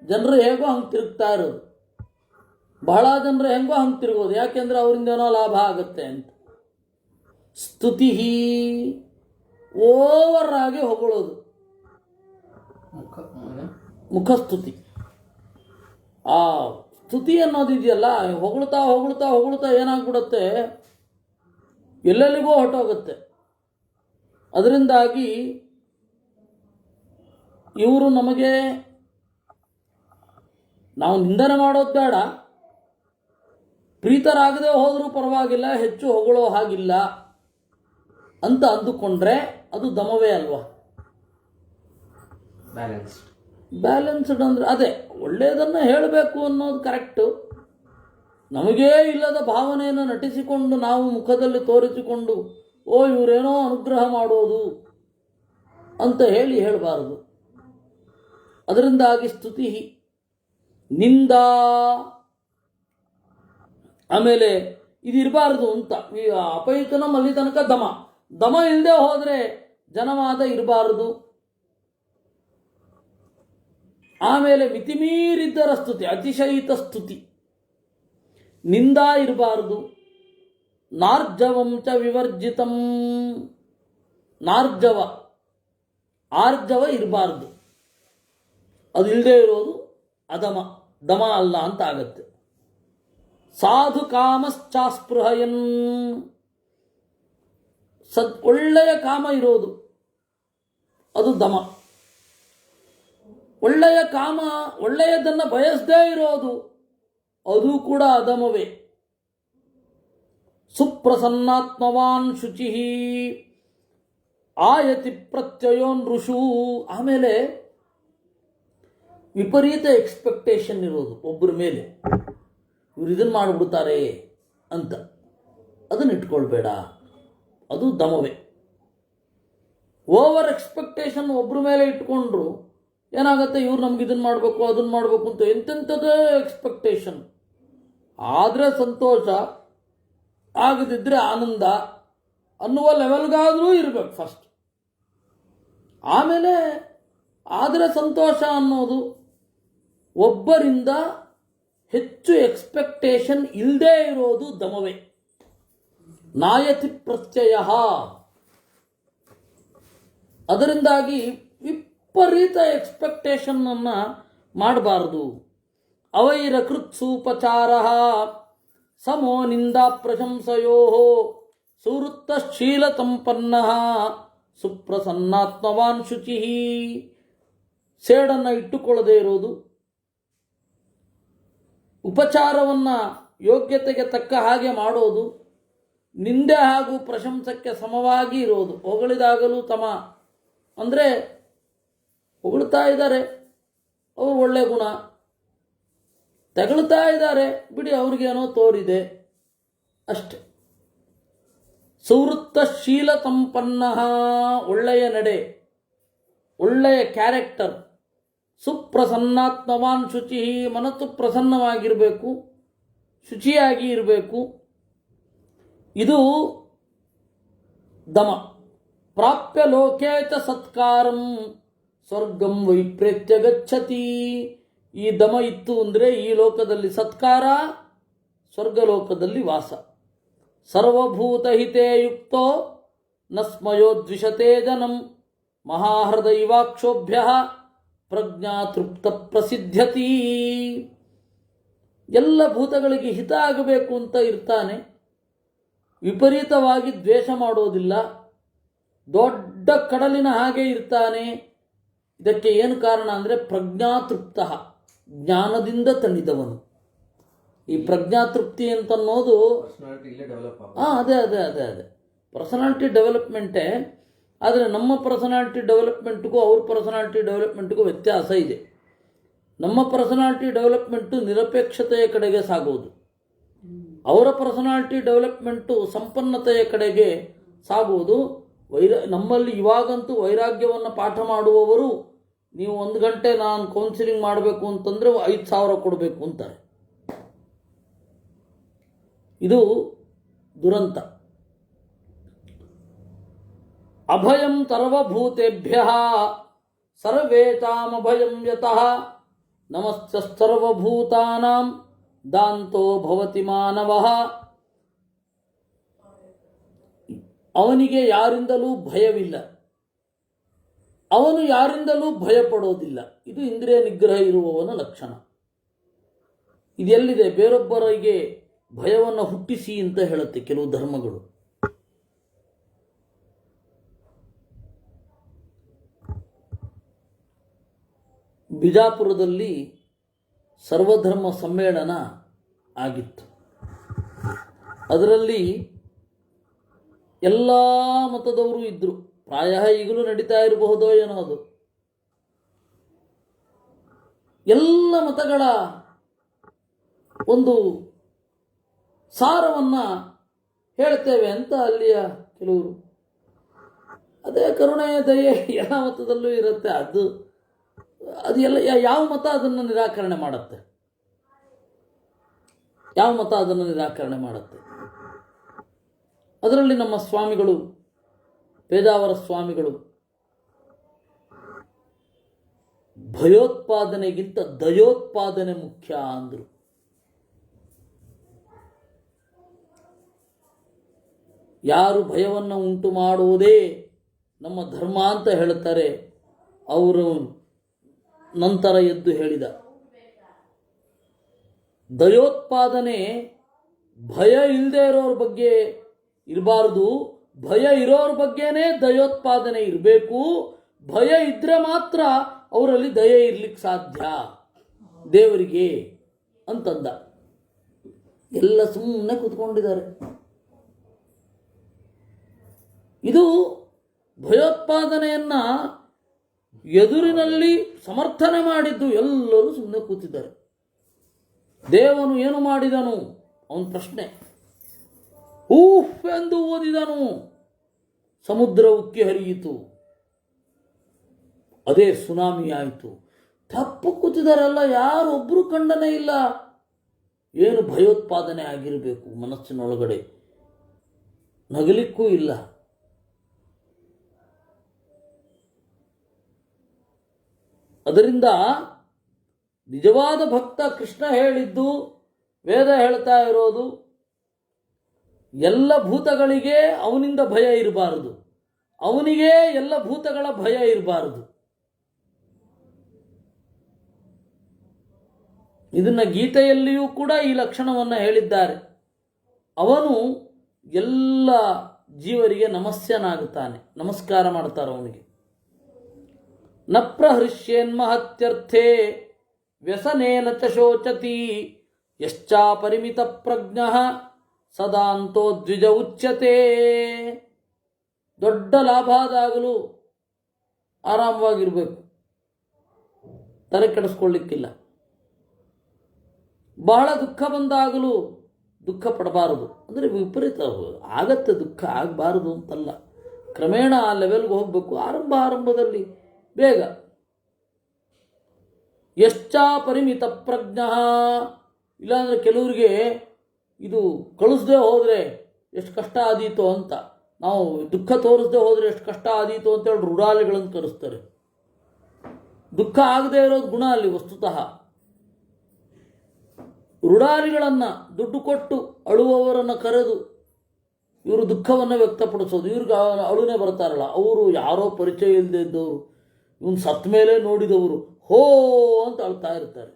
ಜನರು ಹೇಗೋ ಹಂಗೆ ತಿರುಗ್ತಾ ಇರೋದು. ಬಹಳ ಜನರು ಹೆಂಗೋ ಹಂಗೆ ತಿರುಗೋದು, ಯಾಕೆಂದ್ರೆ ಅವರಿಂದ ಏನೋ ಲಾಭ ಆಗುತ್ತೆ ಅಂತ. ಸ್ತುತಿ ಓವರ್ ಆಗಿ ಹೊಗಳೋದು, ಮುಖಸ್ತುತಿ. ಆ ಸ್ತುತಿ ಅನ್ನೋದಿದೆಯಲ್ಲ, ಹೊಗಳ್ತಾ ಹೊಗಳ್ತಾ ಹೊಗಳ್ತಾ ಏನಾಗ್ಬಿಡುತ್ತೆ, ಎಲ್ಲೆಲ್ಲಿಗೋ ಹೊರಟೋಗುತ್ತೆ. ಅದರಿಂದಾಗಿ ಇವರು ನಮಗೆ, ನಾವು ನಿಂದನೆ ಮಾಡೋದು ಬೇಡ, ಪ್ರೀತರಾಗದೆ ಹೋದರೂ ಪರವಾಗಿಲ್ಲ, ಹೆಚ್ಚು ಹೊಗಳೋ ಹಾಗಿಲ್ಲ ಅಂತ ಅಂದುಕೊಂಡ್ರೆ ಅದು ದಮವೇ ಅಲ್ವಾ. ಬ್ಯಾಲೆನ್ಸ್ಡ್ ಅಂದರೆ ಅದೇ, ಒಳ್ಳೆಯದನ್ನು ಹೇಳಬೇಕು ಅನ್ನೋದು ಕರೆಕ್ಟು. ನಮಗೇ ಇಲ್ಲದ ಭಾವನೆಯನ್ನು ನಟಿಸಿಕೊಂಡು ನಾವು ಮುಖದಲ್ಲಿ ತೋರಿಸಿಕೊಂಡು ಓ ಇವರೇನೋ ಅನುಗ್ರಹ ಮಾಡೋದು ಅಂತ ಹೇಳಬಾರದು. ಅದರಿಂದಾಗಿ ಸ್ತುತಿ ನಿಂದ. ಆಮೇಲೆ ಇದಿರಬಾರ್ದು ಅಂತ, ಈ ಅಪಯುತನ ಅಲ್ಲಿ ತನಕ ದಮ ಇಲ್ಲದೆ ಹೋದರೆ ಜನವಾದ ಇರಬಾರದು. ಆಮೇಲೆ ಮಿತಿಮೀರಿದ್ದರ ಸ್ತುತಿ, ಅತಿಶಯಿತ ಸ್ತುತಿ, ನಿಂದ ಇರಬಾರದು. ನಾರ್ಜವಂಚ ವಿವರ್ಜಿತಂ. ಆರ್ಜವ ಇರಬಾರ್ದು. ಅದು ಇಲ್ಲದೆ ಇರೋದು ದಮ ಅಲ್ಲ ಅಂತ ಆಗತ್ತೆ. ಸಾಧು ಕಾಮಶ್ಚಾಸ್ಪೃಹಯನ್. ಒಳ್ಳೆಯ ಕಾಮ ಇರೋದು ಅದು ದಮ. ಒಳ್ಳೆಯ ಕಾಮ, ಒಳ್ಳೆಯದನ್ನು ಬಯಸದೇ ಇರೋದು ಅದು ಕೂಡ ಅಧಮವೇ. ಸುಪ್ರಸನ್ನಾತ್ಮವಾನ್ ಶುಚಿ ಆಯತಿ ಪ್ರತ್ಯಯೋನ್ ಋಷು. ಆಮೇಲೆ ವಿಪರೀತ ಎಕ್ಸ್ಪೆಕ್ಟೇಷನ್ ಇರೋದು ಒಬ್ಬರ ಮೇಲೆ, ಇವರು ಇದನ್ನು ಮಾಡಿಬಿಡ್ತಾರೆ ಅಂತ, ಅದನ್ನು ಇಟ್ಕೊಳ್ಬೇಡ, ಅದು ದಮವೇ. ಓವರ್ ಎಕ್ಸ್ಪೆಕ್ಟೇಷನ್ ಒಬ್ಬರ ಮೇಲೆ ಇಟ್ಕೊಂಡ್ರು ಏನಾಗುತ್ತೆ, ಇವ್ರು ನಮ್ಗೆ ಇದನ್ನು ಮಾಡಬೇಕು ಅದನ್ನು ಮಾಡಬೇಕು ಅಂತ ಎಂತೆಂಥದೇ ಎಕ್ಸ್ಪೆಕ್ಟೇಷನ್. ಆದರೆ ಸಂತೋಷ, ಆಗದಿದ್ದರೆ ಆನಂದ ಅನ್ನುವ ಲೆವೆಲ್ಗಾದರೂ ಇರಬೇಕು ಫಸ್ಟ್. ಆಮೇಲೆ ಆದರೆ ಸಂತೋಷ ಅನ್ನೋದು, ಒಬ್ಬರಿಂದ ಹೆಚ್ಚು ಎಕ್ಸ್ಪೆಕ್ಟೇಷನ್ ಇಲ್ಲದೇ ಇರೋದು ದಮವೇ. ನಾಯತಿ ಪ್ರತ್ಯಯ. ಅದರಿಂದಾಗಿ ವಿಪರೀತ ಎಕ್ಸ್ಪೆಕ್ಟೇಷನ್ ಅನ್ನು ಮಾಡಬಾರದು. ಅವೈರಕೃತ್ಸೂಪಚಾರ ಸಮೋ ನಿಂದಾ ಪ್ರಶಂಸಯೋ ಸುವೃತ್ತಶೀಲ ಸಂಪನ್ನ ಸುಪ್ರಸನ್ನಾತ್ಮವಾನ್ ಶುಚಿ. ಸೇಡನ್ನು ಇಟ್ಟುಕೊಳ್ಳದೇ ಇರೋದು, ಉಪಚಾರವನ್ನು ಯೋಗ್ಯತೆಗೆ ತಕ್ಕ ಹಾಗೆ ಮಾಡೋದು, ನಿಂದೆ ಹಾಗೂ ಪ್ರಶಂಸಕ್ಕೆ ಸಮವಾಗಿ ಇರೋದು. ಹೊಗಳಿದಾಗಲೂ ಅಂದರೆ ಹೊಗಳ್ತಾ ಇದ್ದಾರೆ ಅವರು ಒಳ್ಳೆ ಗುಣ, ತೆಗಳ್ತಾ ಇದ್ದಾರೆ ಬಿಡಿ ಅವ್ರಿಗೇನೋ ತೋರಿದೆ ಅಷ್ಟೆ. ಸುವೃತ್ತಶೀಲ ಸಂಪನ್ನ, ಒಳ್ಳೆಯ ನಡೆ, ಒಳ್ಳೆಯ ಕ್ಯಾರೆಕ್ಟರ್. ಸುಪ್ರಸನ್ನಾತ್ಮವಾನ್ ಶುಚಿ, ಮನಸ್ಸು ಪ್ರಸನ್ನವಾಗಿರಬೇಕು, ಶುಚಿಯಾಗಿ ಇರಬೇಕು. ಇದು ದಮ. ಪ್ರಾಪ್ಯ ಲೋಕೇ ಚ ಸತ್ಕಾರಂ ಸ್ವರ್ಗಂ ವೈಪ್ರೇತ್ಯ ಗಚ್ಚತಿ. ಈ ದಮ ಇತ್ತು ಅಂದರೆ ಈ ಲೋಕದಲ್ಲಿ ಸತ್ಕಾರ, ಸ್ವರ್ಗಲೋಕದಲ್ಲಿ ವಾಸ. ಸರ್ವಭೂತಹಿತೇ ಯುಕ್ತೋ ನ ಸ್ಮಯೋ ದ್ವಿಷತೆ ಜನಂ ಮಹಾಹೃದೈವಾಕ್ಷೋಭ್ಯ ಪ್ರಜ್ಞಾ ತೃಪ್ತ ಪ್ರಸಿದ್ಧತಿ. ಎಲ್ಲ ಭೂತಗಳಿಗೆ ಹಿತ ಆಗಬೇಕು ಅಂತ ಇರ್ತಾನೆ, ವಿಪರೀತವಾಗಿ ದ್ವೇಷ ಮಾಡೋದಿಲ್ಲ, ದೊಡ್ಡ ಕಡಲಿನ ಹಾಗೆ ಇರ್ತಾನೆ. ಇದಕ್ಕೆ ಏನು ಕಾರಣ ಅಂದರೆ ಪ್ರಜ್ಞಾತೃಪ್ತ, ಜ್ಞಾನದಿಂದ ತಣಿದವನು. ಈ ಪ್ರಜ್ಞಾತೃಪ್ತಿ ಅಂತನ್ನೋದು ಪರ್ಸನಾಲಿಟಿ ಇಲ್ಲೇ ಡೆವಲಪ್ ಅದೇ ಅದೇ ಅದೇ ಅದೇ ಪರ್ಸನಾಲಿಟಿ ಡೆವಲಪ್ಮೆಂಟೇ. ಆದರೆ ನಮ್ಮ ಪರ್ಸನಾಲಿಟಿ ಡೆವಲಪ್ಮೆಂಟ್ಗೂ ಅವ್ರ ಪರ್ಸನಾಲಿಟಿ ಡೆವಲಪ್ಮೆಂಟ್ಗೂ ವ್ಯತ್ಯಾಸ ಇದೆ. ನಮ್ಮ ಪರ್ಸನಾಲಿಟಿ ಡೆವಲಪ್ಮೆಂಟು ನಿರಪೇಕ್ಷತೆಯ ಕಡೆಗೆ ಸಾಗುವುದು, ಅವರ ಪರ್ಸನಾಲಿಟಿ ಡೆವಲಪ್ಮೆಂಟು ಸಂಪನ್ನತೆಯ ಕಡೆಗೆ ಸಾಗುವುದು. ನಮ್ಮಲ್ಲಿ ಇವಾಗಂತೂ ವೈರಾಗ್ಯವನ್ನು ಪಾಠ ಮಾಡುವವರು ನೀವು 1 ಗಂಟೆ ನಾನು ಕೌನ್ಸಿಲಿಂಗ್ ಮಾಡಬೇಕು ಅಂತಂದರೆ 5,000 ಕೊಡಬೇಕು ಅಂತಾರೆ. ಇದು ದುರಂತ. ಅಭಯಂ ಸರ್ವಭೂತೇಭ್ಯ ಸರ್ವೇಷಾಮಭಯಂ ಯತಃ ನಮಸ್ತ ಸರ್ವಭೂತಾನಾಂ ದಾಂತೋ ಭವತಿ ಮಾನವಃ. ಅವನಿಗೆ ಯಾರಿಂದಲೂ ಭಯವಿಲ್ಲ, ಅವನು ಯಾರಿಂದಲೂ ಭಯಪಡೋದಿಲ್ಲ. ಇದು ಇಂದ್ರಿಯ ನಿಗ್ರಹ ಇರುವವನ ಲಕ್ಷಣ. ಇದೆಲ್ಲಿದೆ? ಬೇರೊಬ್ಬರಿಗೆ ಭಯವನ್ನು ಹುಟ್ಟಿಸಿ ಅಂತ ಹೇಳುತ್ತೆ ಕೆಲವು ಧರ್ಮಗಳು. ಬಿಜಾಪುರದಲ್ಲಿ ಸರ್ವಧರ್ಮ ಸಮ್ಮೇಳನ ಆಗಿತ್ತು. ಅದರಲ್ಲಿ ಎಲ್ಲ ಮತದವರು ಇದ್ದರು. ಪ್ರಾಯ ಈಗಲೂ ನಡೀತಾ ಇರಬಹುದೋ ಏನೋ ಅದು. ಎಲ್ಲ ಮತಗಳ ಒಂದು ಸಾರವನ್ನು ಹೇಳ್ತೇವೆ ಅಂತ ಅಲ್ಲಿಯ ಕೆಲವರು. ಅದೇ ಕರುಣೆ ದಯೆ ಎಲ್ಲ ಮತದಲ್ಲೂ ಇರುತ್ತೆ. ಅದು ಎಲ್ಲ ಯಾವ ಮತ ಅದನ್ನು ನಿರಾಕರಣೆ ಮಾಡುತ್ತೆ? ಯಾವ ಮತ ಅದನ್ನು ನಿರಾಕರಣೆ ಮಾಡುತ್ತೆ? ಅದರಲ್ಲಿ ನಮ್ಮ ಸ್ವಾಮಿಗಳು, ಪೇಜಾವರ ಸ್ವಾಮಿಗಳು, ಭಯೋತ್ಪಾದನೆಗಿಂತ ದಯೋತ್ಪಾದನೆ ಮುಖ್ಯ ಅಂದರು. ಯಾರು ಭಯವನ್ನು ಉಂಟು ಮಾಡುವುದೇ ನಮ್ಮ ಧರ್ಮ ಅಂತ ಹೇಳ್ತಾರೆ, ಅವರು ನಂತರ ಎದ್ದು ಹೇಳಿದ ದಯೋತ್ಪಾದನೆ ಭಯ ಇಲ್ಲದೆ ಇರೋರ ಬಗ್ಗೆ ಇರಬಾರ್ದು, ಭಯ ಇರೋರ ಬಗ್ಗೆನೇ ದಯೋತ್ಪಾದನೆ ಇರಬೇಕು. ಭಯ ಇದ್ರೆ ಮಾತ್ರ ಅವರಲ್ಲಿ ದಯೆ ಇರ್ಲಿಕ್ಕೆ ಸಾಧ್ಯ ದೇವರಿಗೆ ಅಂತಂದ. ಎಲ್ಲ ಸುಮ್ಮನೆ ಕೂತ್ಕೊಂಡಿದ್ದಾರೆ. ಇದು ಭಯೋತ್ಪಾದನೆಯನ್ನ ಎದುರಿನಲ್ಲಿ ಸಮರ್ಥನೆ ಮಾಡಿದ್ದು ಎಲ್ಲರೂ ಸುಮ್ಮನೆ ಕೂತಿದ್ದಾರೆ. ದೇವನು ಏನು ಮಾಡಿದನು? ಅವನ ಪ್ರಶ್ನೆ. ಊಫ್ ಎಂದು ಓದಿದನು, ಸಮುದ್ರ ಉಕ್ಕಿ ಹರಿಯಿತು, ಅದೇ ಸುನಾಮಿ ಆಯಿತು. ತಪ್ಪು ಕೂತಿದಾರಲ್ಲ, ಯಾರೊಬ್ಬರು ಖಂಡನೆ ಇಲ್ಲ. ಏನು ಭಯೋತ್ಪಾದನೆ ಆಗಿರಬೇಕು ಮನಸ್ಸಿನೊಳಗಡೆ? ನಗಲಿಕ್ಕೂ ಇಲ್ಲ. ಅದರಿಂದ ನಿಜವಾದ ಭಕ್ತ ಕೃಷ್ಣ ಹೇಳಿದ್ದು, ವೇದ ಹೇಳ್ತಾ ಇರೋದು, ಎಲ್ಲ ಭೂತಗಳಿಗೆ ಅವನಿಂದ ಭಯ ಇರಬಾರದು, ಅವನಿಗೆ ಎಲ್ಲ ಭೂತಗಳ ಭಯ ಇರಬಾರದು. ಇದನ್ನ ಗೀತೆಯಲ್ಲಿಯೂ ಕೂಡ ಈ ಲಕ್ಷಣವನ್ನು ಹೇಳಿದ್ದಾರೆ. ಅವನು ಎಲ್ಲ ಜೀವರಿಗೆ ನಮಸ್ಯನಾಗುತ್ತಾನೆ, ನಮಸ್ಕಾರ ಮಾಡ್ತಾರೆ ಅವನಿಗೆ. ನ ಪ್ರಹೃಷ್ಯೇನ್ಮಹತ್ಯರ್ಥೇ ವ್ಯಸನೇನ ಚ ಶೋಚತಿ ಯಶ್ಚಾಪರಿಮಿತ ಪ್ರಜ್ಞಃ ಸದಾಂತೋ ದ್ವಿಜ ಉಚ್ಯತೆ. ದೊಡ್ಡ ಲಾಭ ಆದಾಗಲೂ ಆರಾಮವಾಗಿರಬೇಕು, ತಲೆ ಕೆಡಿಸ್ಕೊಳ್ಳಿಕ್ಕಿಲ್ಲ. ಬಹಳ ದುಃಖ ಬಂದಾಗಲೂ ದುಃಖ ಪಡಬಾರದು. ಅಂದರೆ ವಿಪರೀತ ಆಗತ್ತೆ, ದುಃಖ ಆಗಬಾರದು ಅಂತಲ್ಲ, ಕ್ರಮೇಣ ಆ ಲೆವೆಲ್ಗೆ ಹೋಗಬೇಕು. ಆರಂಭದಲ್ಲಿ ಬೇಗ. ಯಶ್ಚಾಪರಿಮಿತ ಪ್ರಜ್ಞಃ. ಇಲ್ಲಾಂದರೆ ಕೆಲವರಿಗೆ ಇದು ಕಳಿಸ್ದೇ ಹೋದರೆ ಎಷ್ಟು ಕಷ್ಟ ಆದೀತು ಅಂತ, ನಾವು ದುಃಖ ತೋರಿಸದೆ ಹೋದರೆ ಎಷ್ಟು ಕಷ್ಟ ಆದೀತು ಅಂತೇಳಿ ರುಡಾಲಿಗಳನ್ನು ಕರೆಸ್ತಾರೆ. ದುಃಖ ಆಗದೇ ಇರೋದು ಗುಣ ಅಲ್ಲಿ ವಸ್ತುತಃ. ರುಡಾರಿಗಳನ್ನು ದುಡ್ಡು ಕೊಟ್ಟು ಅಳುವವರನ್ನು ಕರೆದು ಇವರು ದುಃಖವನ್ನು ವ್ಯಕ್ತಪಡಿಸೋದು. ಇವ್ರಿಗೆ ಅಳುನೇ ಬರ್ತಾರಲ್ಲ, ಅವರು ಯಾರೋ ಪರಿಚಯ ಇಲ್ಲದೆ ಇದ್ದವರು, ಇವನು ಸತ್ತ ಮೇಲೆ ನೋಡಿದವರು ಹೋ ಅಂತ ಅಳ್ತಾ ಇರ್ತಾರೆ.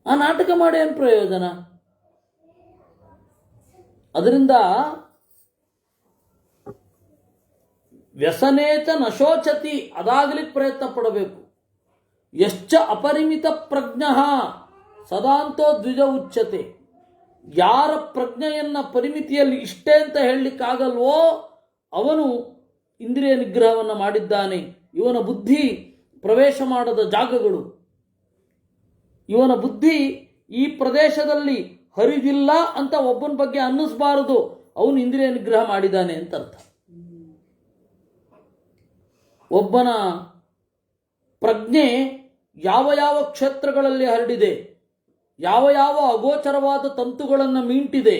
ಆ ನಾಟಕ ಮಾಡಿ ಏನು ಪ್ರಯೋಜನ? ಅದರಿಂದ ವ್ಯಸನೇತ ನಶೋಚತಿ, ಅದಾಗಲಿಕ್ಕೆ ಪ್ರಯತ್ನ ಪಡಬೇಕು. ಯಶ್ಚ ಅಪರಿಮಿತ ಪ್ರಜ್ಞ ಸದಾಂತೋ ದ್ವಿಜ ಉಚ್ಯತೆ. ಯಾರ ಪ್ರಜ್ಞೆಯನ್ನ ಪರಿಮಿತಿಯಲ್ಲಿ ಇಷ್ಟೇ ಅಂತ ಹೇಳಲಿಕ್ಕಾಗಲ್ವೋ ಅವನು ಇಂದ್ರಿಯ ನಿಗ್ರಹವನ್ನು ಮಾಡಿದ್ದಾನೆ. ಇವನ ಬುದ್ಧಿ ಪ್ರವೇಶ ಮಾಡದ ಜಾಗಗಳು, ಇವನ ಬುದ್ಧಿ ಈ ಪ್ರದೇಶದಲ್ಲಿ ಹರಿದಿಲ್ಲ ಅಂತ ಒಬ್ಬನ ಬಗ್ಗೆ ಅನ್ನಿಸಬಾರದು, ಅವನು ಇಂದ್ರಿಯ ನಿಗ್ರಹ ಮಾಡಿದ್ದಾನೆ ಅಂತ ಅರ್ಥ. ಒಬ್ಬನ ಪ್ರಜ್ಞೆ ಯಾವ ಯಾವ ಕ್ಷೇತ್ರಗಳಲ್ಲಿ ಹರಡಿದೆ, ಯಾವ ಯಾವ ಅಗೋಚರವಾದ ತಂತುಗಳನ್ನು ಮೀಂಟಿದೆ,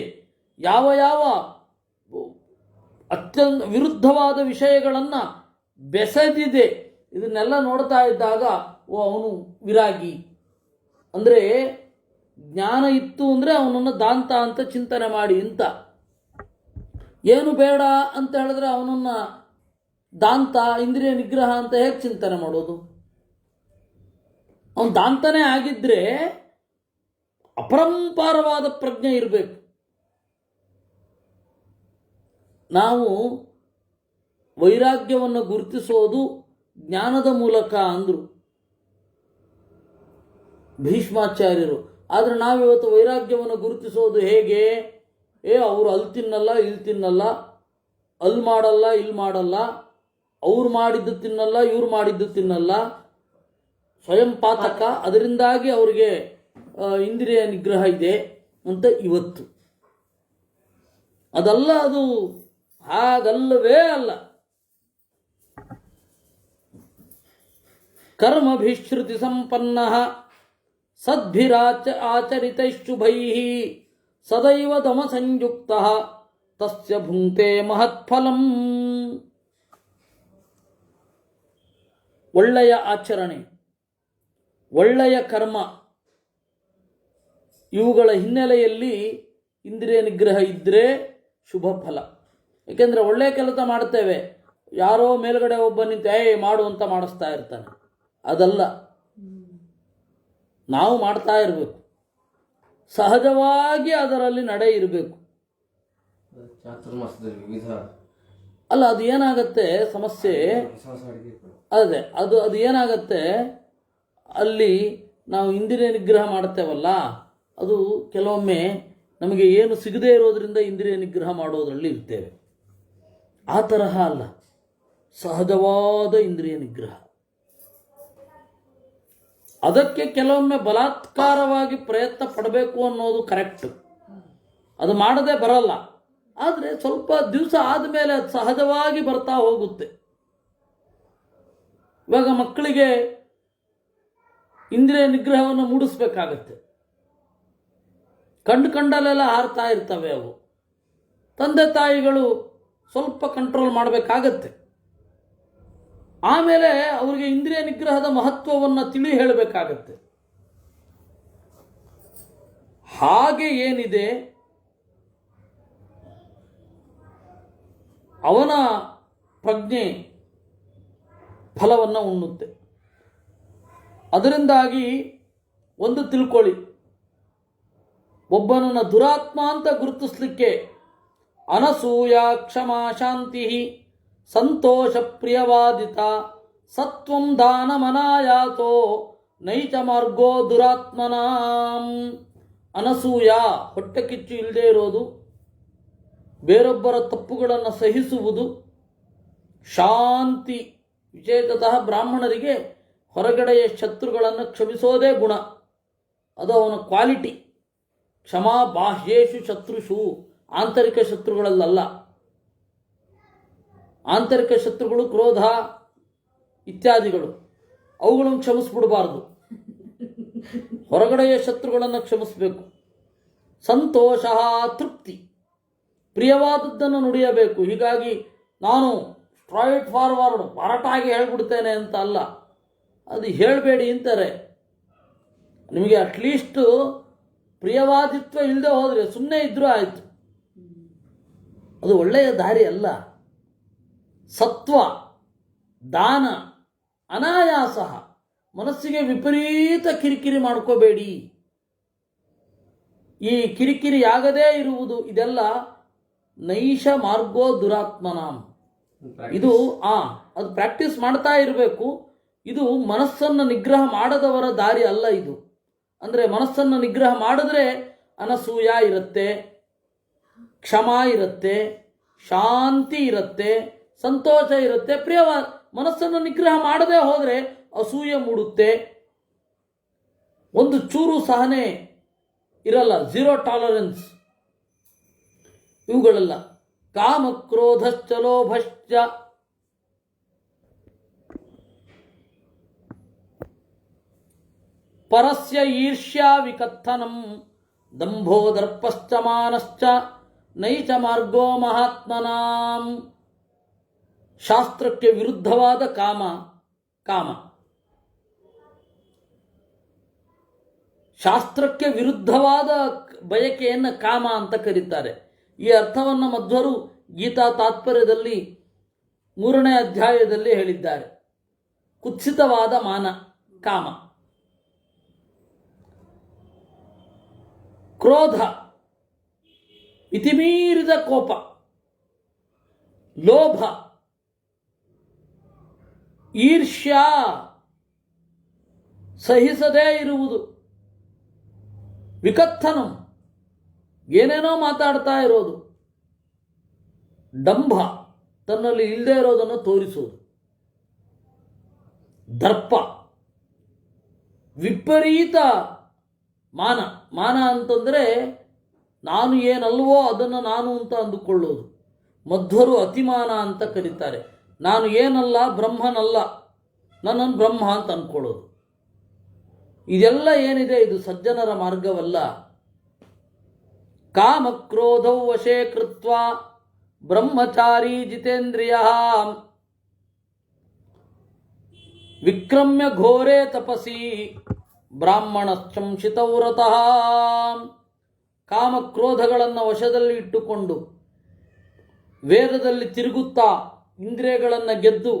ಯಾವ ಯಾವ ಅತ್ಯಂತ ವಿರುದ್ಧವಾದ ವಿಷಯಗಳನ್ನು ಬೆಸೆದಿದೆ, ಇದನ್ನೆಲ್ಲ ನೋಡ್ತಾ ಇದ್ದಾಗ ಅವನು ವಿರಾಗಿ. ಅಂದರೆ ಜ್ಞಾನ ಇತ್ತು ಅಂದರೆ ಅವನನ್ನು ದಾಂತ ಅಂತ ಚಿಂತನೆ ಮಾಡಿ ಅಂತ. ಏನು ಬೇಡ ಅಂತ ಹೇಳಿದ್ರೆ ಅವನನ್ನು ದಾಂತ ಇಂದ್ರಿಯ ನಿಗ್ರಹ ಅಂತ ಹೇಗೆ ಚಿಂತನೆ ಮಾಡೋದು? ಅವನು ದಾಂತನೇ ಆಗಿದ್ರೆ ಅಪರಂಪಾರವಾದ ಪ್ರಜ್ಞೆ ಇರಬೇಕು. ನಾವು ವೈರಾಗ್ಯವನ್ನು ಗುರುತಿಸೋದು ಜ್ಞಾನದ ಮೂಲಕ ಅಂದರು ಭೀಷ್ಮಾಚಾರ್ಯರು. ಆದರೆ ನಾವಿವತ್ತು ವೈರಾಗ್ಯವನ್ನು ಗುರುತಿಸೋದು ಹೇಗೆ? ಅವರು ಅಲ್ಲಿ ತಿನ್ನಲ್ಲ ಇಲ್ಲಿ ತಿನ್ನಲ್ಲ, ಅಲ್ಲಿ ಮಾಡಲ್ಲ ಇಲ್ಲಿ ಮಾಡಲ್ಲ, ಅವ್ರು ಮಾಡಿದ್ದು ತಿನ್ನಲ್ಲ ಇವ್ರು ಮಾಡಿದ್ದು ತಿನ್ನಲ್ಲ, ಸ್ವಯಂ ಪಾತಕ, ಅದರಿಂದಾಗಿ ಅವರಿಗೆ ಇಂದ್ರಿಯ ನಿಗ್ರಹ ಇದೆ ಅಂತ ಇವತ್ತು. ಅದಲ್ಲ, ಅದು ಹಾಗಲ್ಲವೇ ಅಲ್ಲ. ಕರ್ಮಭಿಶ್ರುತಿ ಸಂಪನ್ನ ಆಚರಿತೈಶುಭೈಃ ಸದೈವ ದಮ ಸಂಯುಕ್ತ ತಸ್ಯ ಭುಂಕ್ತೆ ಮಹತ್ಫಲಂ. ಒಳ್ಳೆಯ ಆಚರಣೆ, ಒಳ್ಳೆಯ ಕರ್ಮ, ಇವುಗಳ ಹಿನ್ನೆಲೆಯಲ್ಲಿ ಇಂದ್ರಿಯ ನಿಗ್ರಹ ಇದ್ದರೆ ಶುಭ ಫಲ. ಏಕೆಂದರೆ ಒಳ್ಳೆಯ ಕೆಲಸ ಮಾಡ್ತೇವೆ, ಯಾರೋ ಮೇಲ್ಗಡೆ ಒಬ್ಬ ನಿಂತು ಮಾಡು ಅಂತ ಮಾಡಿಸ್ತಾ ಇರ್ತಾನೆ. ಅದಲ್ಲ, ನಾವು ಮಾಡ್ತಾ ಇರಬೇಕು, ಸಹಜವಾಗಿ ಅದರಲ್ಲಿ ನಡೆ ಇರಬೇಕು. ಅಲ್ಲ, ಅದು ಏನಾಗತ್ತೆ ಸಮಸ್ಯೆ, ಅದೇ ಅದು ಏನಾಗತ್ತೆ, ಅಲ್ಲಿ ನಾವು ಇಂದ್ರಿಯ ನಿಗ್ರಹ ಮಾಡ್ತೇವಲ್ಲ, ಅದು ಕೆಲವೊಮ್ಮೆ ನಮಗೆ ಏನು ಸಿಗದೇ ಇರೋದ್ರಿಂದ ಇಂದ್ರಿಯ ನಿಗ್ರಹ ಮಾಡೋದರಲ್ಲಿ ಇರ್ತೇವೆ. ಆ ತರಹ ಅಲ್ಲ, ಸಹಜವಾದ ಇಂದ್ರಿಯ ನಿಗ್ರಹ. ಅದಕ್ಕೆ ಕೆಲವೊಮ್ಮೆ ಬಲಾತ್ಕಾರವಾಗಿ ಪ್ರಯತ್ನ ಪಡಬೇಕು ಅನ್ನೋದು ಕರೆಕ್ಟ್. ಅದು ಮಾಡದೆ ಬರಲ್ಲ, ಆದರೆ ಸ್ವಲ್ಪ ದಿವಸ ಆದಮೇಲೆ ಅದು ಸಹಜವಾಗಿ ಬರ್ತಾ ಹೋಗುತ್ತೆ. ಇವಾಗ ಮಕ್ಕಳಿಗೆ ಇಂದ್ರಿಯ ನಿಗ್ರಹವನ್ನು ಮೂಡಿಸ್ಬೇಕಾಗತ್ತೆ. ಕಂಡಲ್ಲೆಲ್ಲ ಹಾರ್ತಾ ಇರ್ತವೆ ಅವು. ತಂದೆ ತಾಯಿಗಳು ಸ್ವಲ್ಪ ಕಂಟ್ರೋಲ್ ಮಾಡಬೇಕಾಗತ್ತೆ. ಆಮೇಲೆ ಅವರಿಗೆ ಇಂದ್ರಿಯ ನಿಗ್ರಹದ ಮಹತ್ವವನ್ನು ತಿಳಿ ಹೇಳಬೇಕಾಗತ್ತೆ. ಹಾಗೆ ಏನಿದೆ ಅವನ ಪ್ರಜ್ಞೆ ಫಲವನ್ನು ಉಣ್ಣುತ್ತೆ. ಅದರಿಂದಾಗಿ ಒಂದು ತಿಳ್ಕೊಳ್ಳಿ, ಒಬ್ಬನನ್ನು ದುರಾತ್ಮ ಅಂತ ಗುರುತಿಸ್ಲಿಕ್ಕೆ ಅನಸೂಯ ಕ್ಷಮಾ ಶಾಂತಿ ಸಂತೋಷ ಪ್ರಿಯವಾದಿತ ಸತ್ವಂ ದಾನ ಮನಾಯಾತೋ ನೈಚ ಮಾರ್ಗೋ ದುರಾತ್ಮನಾಂ. ಅನಸೂಯ, ಹೊಟ್ಟೆ ಕಿಚ್ಚು ಇಲ್ಲದೆ ಇರೋದು, ಬೇರೊಬ್ಬರ ತಪ್ಪುಗಳನ್ನು ಸಹಿಸುವುದು. ಶಾಂತಿ, ವಿಶೇಷತಃ ಬ್ರಾಹ್ಮಣರಿಗೆ ಹೊರಗಡೆಯ ಶತ್ರುಗಳನ್ನು ಕ್ಷಮಿಸೋದೇ ಗುಣ, ಅದು ಅವನ ಕ್ವಾಲಿಟಿ. ಕ್ಷಮಾ ಬಾಹ್ಯೇಷು ಶತ್ರುಷು, ಆಂತರಿಕ ಶತ್ರುಗಳಲ್ಲ. ಆಂತರಿಕ ಶತ್ರುಗಳು ಕ್ರೋಧ ಇತ್ಯಾದಿಗಳು, ಅವುಗಳನ್ನು ಕ್ಷಮಿಸ್ಬಿಡಬಾರ್ದು. ಹೊರಗಡೆಯ ಶತ್ರುಗಳನ್ನು ಕ್ಷಮಿಸಬೇಕು. ಸಂತೋಷ, ತೃಪ್ತಿ, ಪ್ರಿಯವಾದದ್ದನ್ನು ನುಡಿಯಬೇಕು. ಹೀಗಾಗಿ ನಾನು ಸ್ಟ್ರೈಟ್ ಫಾರ್ವರ್ಡ್ ಹೊರಟಾಗಿ ಹೇಳ್ಬಿಡ್ತೇನೆ ಅಂತ ಅಲ್ಲ, ಅದು ಹೇಳಬೇಡಿ ಅಂತಾರೆ. ನಿಮಗೆ ಅಟ್ಲೀಸ್ಟು ಪ್ರಿಯವಾದಿತ್ವ ಇಲ್ಲದೆ ಹೋದರೆ ಸುಮ್ಮನೆ ಇದ್ರೂ ಆಯಿತು. ಅದು ಒಳ್ಳೆಯ ದಾರಿ ಅಲ್ಲ. ಸತ್ವ, ದಾನ, ಅನಾಯಾಸ, ಮನಸ್ಸಿಗೆ ವಿಪರೀತ ಕಿರಿಕಿರಿ ಮಾಡ್ಕೋಬೇಡಿ. ಈ ಕಿರಿಕಿರಿ ಆಗದೇ ಇರುವುದು ಇದೆಲ್ಲ ನೈಷ ಮಾರ್ಗೋ ದುರಾತ್ಮನಾಂ. ಇದು ಅದು ಪ್ರಾಕ್ಟೀಸ್ ಮಾಡ್ತಾ ಇರಬೇಕು. ಇದು ಮನಸ್ಸನ್ನು ನಿಗ್ರಹ ಮಾಡದವರ ದಾರಿ ಅಲ್ಲ ಇದು. ಅಂದರೆ ಮನಸ್ಸನ್ನು ನಿಗ್ರಹ ಮಾಡಿದ್ರೆ ಅನಸೂಯ ಇರುತ್ತೆ, ಕ್ಷಮ ಇರುತ್ತೆ, ಶಾಂತಿ ಇರುತ್ತೆ, ಸಂತೋಷ ಇರುತ್ತೆ. ಮನಸ್ಸನ್ನು ನಿಗ್ರಹ ಮಾಡದೇ ಹೋದರೆ ಅಸೂಯೆ ಮೂಡುತ್ತೆ, ಒಂದು ಚೂರು ಸಹನೆ ಇರಲ್ಲ, ಝೀರೋ ಟಾಲರೆನ್ಸ್. ಇವುಗಳೆಲ್ಲ ಕಾಮ ಕ್ರೋಧಶ್ಚ ಲೋಭಶ್ಚ ಪರಸ್ಯ ಈರ್ಷ್ಯಾ ವಿಕಥನಂ ದಂಭೋ ದರ್ಪಶ್ಚ ಮಾನಶ್ಚ ನೈಚ ಮಾರ್ಗೋ ಮಹಾತ್ಮನಾಂ. ಶಾಸ್ತ್ರಕ್ಕೆ ವಿರುದ್ಧವಾದ ಕಾಮ, ಶಾಸ್ತ್ರಕ್ಕೆ ವಿರುದ್ಧವಾದ ಬಯಕೆಯನ್ನು ಕಾಮ ಅಂತ ಕರೀತಾರೆ. ಈ ಅರ್ಥವನ್ನು ಮಧ್ವರು ಗೀತಾ ತಾತ್ಪರ್ಯದಲ್ಲಿ 3ನೇ ಅಧ್ಯಾಯದಲ್ಲಿ ಹೇಳಿದ್ದಾರೆ. ಕುತ್ಸಿತವಾದ ಕಾಮ. ಕ್ರೋಧ, ಮಿತಿಮೀರಿದ ಕೋಪ. ಲೋಭ, ಈರ್ಷ್ಯಾ, ಸಹಿಸದೇ ಇರುವುದು. ವಿಕಥನಂ, ಏನೇನೋ ಮಾತಾಡ್ತಾ ಇರೋದು. ಡಂಭ, ತನ್ನಲ್ಲಿ ಇಲ್ಲದೆ ಇರೋದನ್ನು ತೋರಿಸೋದು. ದರ್ಪ, ವಿಪರೀತ ಮಾನ ಅಂತಂದರೆ ನಾನು ಏನಲ್ವೋ ಅದನ್ನು ನಾನು ಅಂತ ಅಂದುಕೊಳ್ಳೋದು. ಮಧ್ವರು ಅತಿಮಾನ ಅಂತ ಕರೀತಾರೆ. ನಾನು ಏನಲ್ಲ, ಬ್ರಹ್ಮನಲ್ಲ, ನನ್ನನ್ನು ಬ್ರಹ್ಮ ಅಂತ ಅಂದ್ಕೊಳ್ಳೋದು. ಇದೆಲ್ಲ ಏನಿದೆ ಇದು ಸಜ್ಜನರ ಮಾರ್ಗವಲ್ಲ. ಕಾಮಕ್ರೋಧೌ ವಶೇ ಕೃತ್ವ ಬ್ರಹ್ಮಚಾರಿ ಜಿತೇಂದ್ರಿಯ ವಿಕ್ರಮ್ಯ ಘೋರೇ ತಪಸಿ ಬ್ರಾಹ್ಮಣ ಶಂಸಿತವ್ರತಃ. ಕಾಮಕ್ರೋಧಗಳನ್ನು ವಶದಲ್ಲಿ ಇಟ್ಟುಕೊಂಡು ವೇದದಲ್ಲಿ ತಿರುಗುತ್ತಾ ಇಂದ್ರಿಯಗಳನ್ನು ಗೆದ್ದು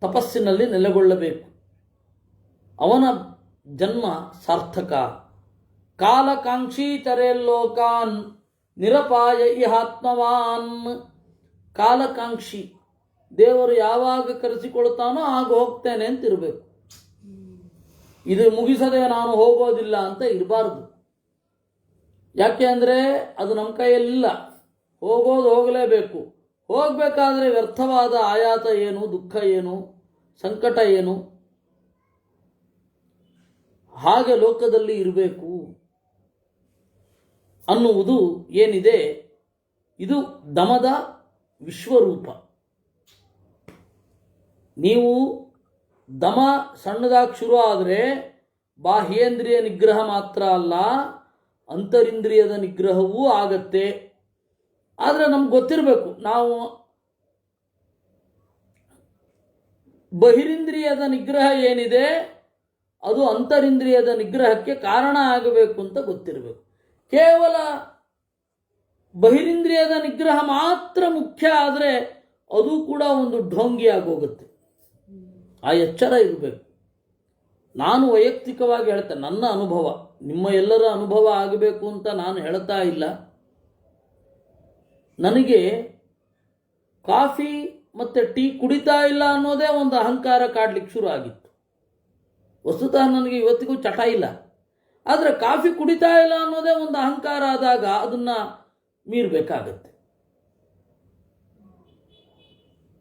ತಪಸ್ಸಿನಲ್ಲಿ ನೆಲೆಗೊಳ್ಳಬೇಕು. ಅವನ ಜನ್ಮ ಸಾರ್ಥಕ. ಕಾಲಕಾಂಕ್ಷಿ ಚರೇಲ್ಲೋಕಾನ್ ನಿರಪಾಯ ಇಹಾತ್ಮವಾನ್. ಕಾಲಕಾಂಕ್ಷಿ, ದೇವರು ಯಾವಾಗ ಕರೆಸಿಕೊಳ್ತಾನೋ ಆಗ ಹೋಗ್ತೇನೆ ಅಂತಿರಬೇಕು. ಇದು ಮುಗಿಸದೆ ನಾನು ಹೋಗೋದಿಲ್ಲ ಅಂತ ಇರಬಾರ್ದು. ಯಾಕೆ ಅಂದರೆ ಅದು ನಮ್ಮ ಕೈಯಲ್ಲಿಲ್ಲ. ಹೋಗೋದು ಹೋಗಲೇಬೇಕು. ಹೋಗಬೇಕಾದ್ರೆ ವ್ಯರ್ಥವಾದ ಆಯಾತ ಏನು, ದುಃಖ ಏನು, ಸಂಕಟ ಏನು, ಹಾಗೆ ಲೋಕದಲ್ಲಿ ಇರಬೇಕು ಅನ್ನುವುದು ಏನಿದೆ ಇದು ದಮದ ವಿಶ್ವರೂಪ. ನೀವು ದಮ ಸಣ್ಣದಾಗಿ ಶುರು ಆದರೆ ಬಾಹ್ಯೇಂದ್ರಿಯ ನಿಗ್ರಹ ಮಾತ್ರ ಅಲ್ಲ, ಅಂತರಿಂದ್ರಿಯದ ನಿಗ್ರಹವೂ ಆಗತ್ತೆ. ಆದರೆ ನಮ್ಗೆ ಗೊತ್ತಿರಬೇಕು, ನಾವು ಬಹಿರಿಂದ್ರಿಯದ ನಿಗ್ರಹ ಏನಿದೆ ಅದು ಅಂತರಿಂದ್ರಿಯದ ನಿಗ್ರಹಕ್ಕೆ ಕಾರಣ ಆಗಬೇಕು ಅಂತ ಗೊತ್ತಿರಬೇಕು. ಕೇವಲ ಬಹಿರಿಂದ್ರಿಯದ ನಿಗ್ರಹ ಮಾತ್ರ ಮುಖ್ಯ ಆದರೆ ಅದು ಕೂಡ ಒಂದು ಢೋಂಗಿ ಆಗೋಗುತ್ತೆ. ಆ ಎಚ್ಚರ ಇರಬೇಕು. ನಾನು ವೈಯಕ್ತಿಕವಾಗಿ ಹೇಳ್ತೇನೆ, ನನ್ನ ಅನುಭವ, ನಿಮ್ಮ ಎಲ್ಲರ ಅನುಭವ ಆಗಬೇಕು ಅಂತ ನಾನು ಹೇಳ್ತಾ ಇಲ್ಲ. ನನಗೆ ಕಾಫಿ ಮತ್ತು ಟೀ ಕುಡಿತಾ ಇಲ್ಲ ಅನ್ನೋದೇ ಒಂದು ಅಹಂಕಾರ ಕಾಡ್ಲಿಕ್ಕೆ ಶುರು ಆಗಿತ್ತು. ವಸ್ತುತಃ ನನಗೆ ಇವತ್ತಿಗೂ ಚಟ ಇಲ್ಲ. ಆದರೆ ಕಾಫಿ ಕುಡಿತಾ ಇಲ್ಲ ಅನ್ನೋದೇ ಒಂದು ಅಹಂಕಾರ ಆದಾಗ ಅದನ್ನು ಮೀರಬೇಕಾಗತ್ತೆ.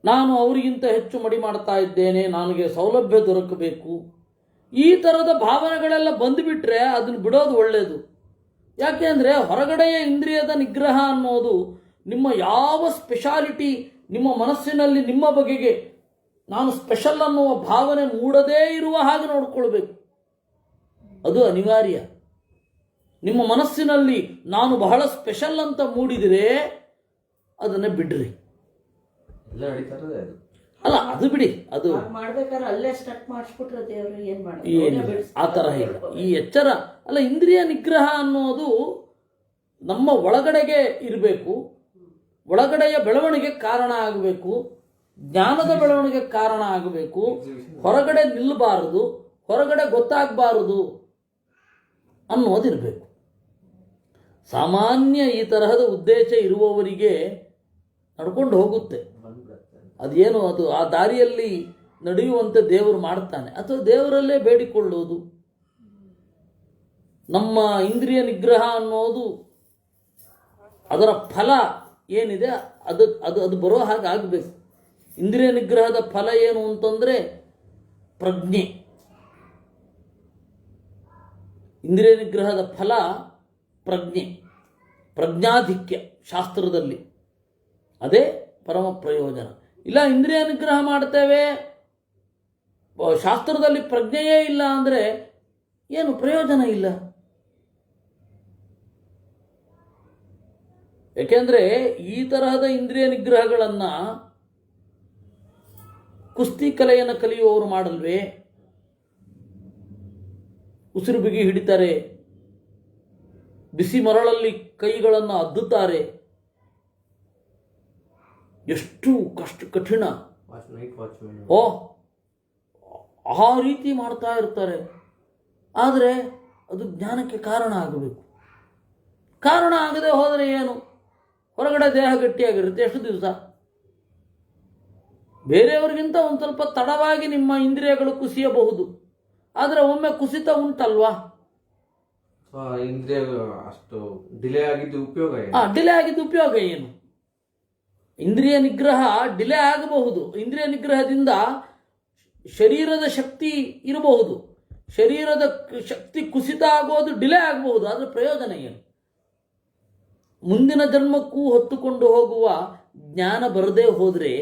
ನಾನು ಅವರಿಗಿಂತ ಹೆಚ್ಚು ಮಡಿ ಮಾಡ್ತಾ ಇದ್ದೇನೆ, ನನಗೆ ಸೌಲಭ್ಯ ದೊರಕಬೇಕು, ಈ ಥರದ ಭಾವನೆಗಳೆಲ್ಲ ಬಂದುಬಿಟ್ರೆ ಅದನ್ನು ಬಿಡೋದು ಒಳ್ಳೆಯದು. ಯಾಕೆ ಅಂದರೆ ಹೊರಗಡೆಯ ಇಂದ್ರಿಯದ ನಿಗ್ರಹ ಅನ್ನೋದು ನಿಮ್ಮ ಯಾವ ಸ್ಪೆಷಾಲಿಟಿ ನಿಮ್ಮ ಮನಸ್ಸಿನಲ್ಲಿ ನಿಮ್ಮ ಬಗೆಗೆ ನಾನು ಸ್ಪೆಷಲ್ ಅನ್ನುವ ಭಾವನೆ ಮೂಡದೇ ಇರುವ ಹಾಗೆ ನೋಡ್ಕೊಳ್ಬೇಕು. ಅದು ಅನಿವಾರ್ಯ. ನಿಮ್ಮ ಎಲ್ಲ ನಡೀತಾ ಇರೋದೇ ಅದು. ಅಲ್ಲ ಅದು ಬಿಡಿ, ಅದು ಮಾಡ್ಬೇಕಾದ್ರೆ ಅಲ್ಲೇ ಸ್ಟಕ್ ಮಾಡಿಸ್ಬಿಟ್ರೆ ದೇವ್ರು ಏನ್ ಏನಿಲ್ಲ, ಆ ಥರ ಇಲ್ಲ. ಈ ಎಚ್ಚರ ಅಲ್ಲ, ಇಂದ್ರಿಯ ನಿಗ್ರಹ ಅನ್ನೋದು ನಮ್ಮ ಒಳಗಡೆಗೆ ಇರಬೇಕು, ಒಳಗಡೆಯ ಬೆಳವಣಿಗೆ ಕಾರಣ ಆಗಬೇಕು, ಜ್ಞಾನದ ಬೆಳವಣಿಗೆ ಕಾರಣ ಆಗಬೇಕು. ಹೊರಗಡೆ ನಿಲ್ಲಬಾರದು, ಹೊರಗಡೆ ಗೊತ್ತಾಗಬಾರದು ಅನ್ನೋದಿರಬೇಕು. ಸಾಮಾನ್ಯ ಈ ತರಹದ ಉದ್ದೇಶ ಇರುವವರಿಗೆ ನಡ್ಕೊಂಡು ಹೋಗುತ್ತೆ. ಅದೇನು ಅದು ಆ ದಾರಿಯಲ್ಲಿ ನಡೆಯುವಂತೆ ದೇವರು ಮಾಡ್ತಾನೆ, ಅಥವಾ ದೇವರಲ್ಲೇ ಬೇಡಿಕೊಳ್ಳುವುದು. ನಮ್ಮ ಇಂದ್ರಿಯ ನಿಗ್ರಹ ಅನ್ನೋದು ಅದರ ಫಲ ಏನಿದೆ ಅದು ಅದು ಅದು ಬರೋ ಹಾಗೆ ಆಗಬೇಕು. ಇಂದ್ರಿಯ ನಿಗ್ರಹದ ಫಲ ಏನು ಅಂತಂದರೆ ಪ್ರಜ್ಞೆ. ಇಂದ್ರಿಯ ನಿಗ್ರಹದ ಫಲ ಪ್ರಜ್ಞೆ, ಪ್ರಜ್ಞಾಧಿಕ್ಯ ಶಾಸ್ತ್ರದಲ್ಲಿ. ಅದೇ ಪರಮ ಪ್ರಯೋಜನ. ಇಲ್ಲ ಇಂದ್ರಿಯ ನಿಗ್ರಹ ಮಾಡ್ತೇವೆ, ಶಾಸ್ತ್ರದಲ್ಲಿ ಪ್ರಜ್ಞೆಯೇ ಇಲ್ಲ ಅಂದರೆ ಏನು ಪ್ರಯೋಜನ ಇಲ್ಲ. ಏಕೆಂದರೆ ಈ ತರಹದ ಇಂದ್ರಿಯ ನಿಗ್ರಹಗಳನ್ನು ಕುಸ್ತಿ ಕಲೆಯನ್ನು ಕಲಿಯುವವರು ಮಾಡಲ್ವೇ? ಉಸಿರು ಬಿಗಿ ಹಿಡಿತಾರೆ, ಬಿಸಿ ಮರಳಲ್ಲಿ ಕೈಗಳನ್ನು ಅದ್ದುತ್ತಾರೆ, ಎಷ್ಟು ಕಠಿಣ. ಓ, ಆ ರೀತಿ ಮಾಡ್ತಾ ಇರ್ತಾರೆ. ಆದರೆ ಅದು ಜ್ಞಾನಕ್ಕೆ ಕಾರಣ ಆಗಬೇಕು. ಕಾರಣ ಆಗದೆ ಹೋದರೆ ಏನು? ಹೊರಗಡೆ ದೇಹ ಗಟ್ಟಿಯಾಗಿರುತ್ತೆ ಎಷ್ಟು ದಿವಸ. ಬೇರೆಯವರಿಗಿಂತ ಒಂದು ಸ್ವಲ್ಪ ತಡವಾಗಿ ನಿಮ್ಮ ಇಂದ್ರಿಯಗಳು ಕುಸಿಯಬಹುದು, ಆದರೆ ಒಮ್ಮೆ ಕುಸಿತ ಉಂಟಲ್ವಾ? ಇಂದ್ರಿಯ ಅಷ್ಟು ಡಿಲೇ ಆಗಿದ್ದು ಉಪಯೋಗ ಏನು? ಡಿಲೇ ಆಗಿದ್ದು ಉಪಯೋಗ ಏನು? ಇಂದ್ರಿಯ ನಿಗ್ರಹ ಡಿಲೇ ಆಗಬಹುದು. ಇಂದ್ರಿಯ ನಿಗ್ರಹದಿಂದ ಶರೀರದ ಶಕ್ತಿ ಇರಬಹುದು, ಶರೀರದ ಶಕ್ತಿ ಕುಸಿತ ಆಗೋದು ಡಿಲೇ ಆಗಬಹುದು, ಆದರೆ ಪ್ರಯೋಜನ ಏನು? ಮುಂದಿನ ಜನ್ಮಕ್ಕೂ ಹೊತ್ತುಕೊಂಡು ಹೋಗುವ ಜ್ಞಾನ ಬರದೇ ಹೋದರೆ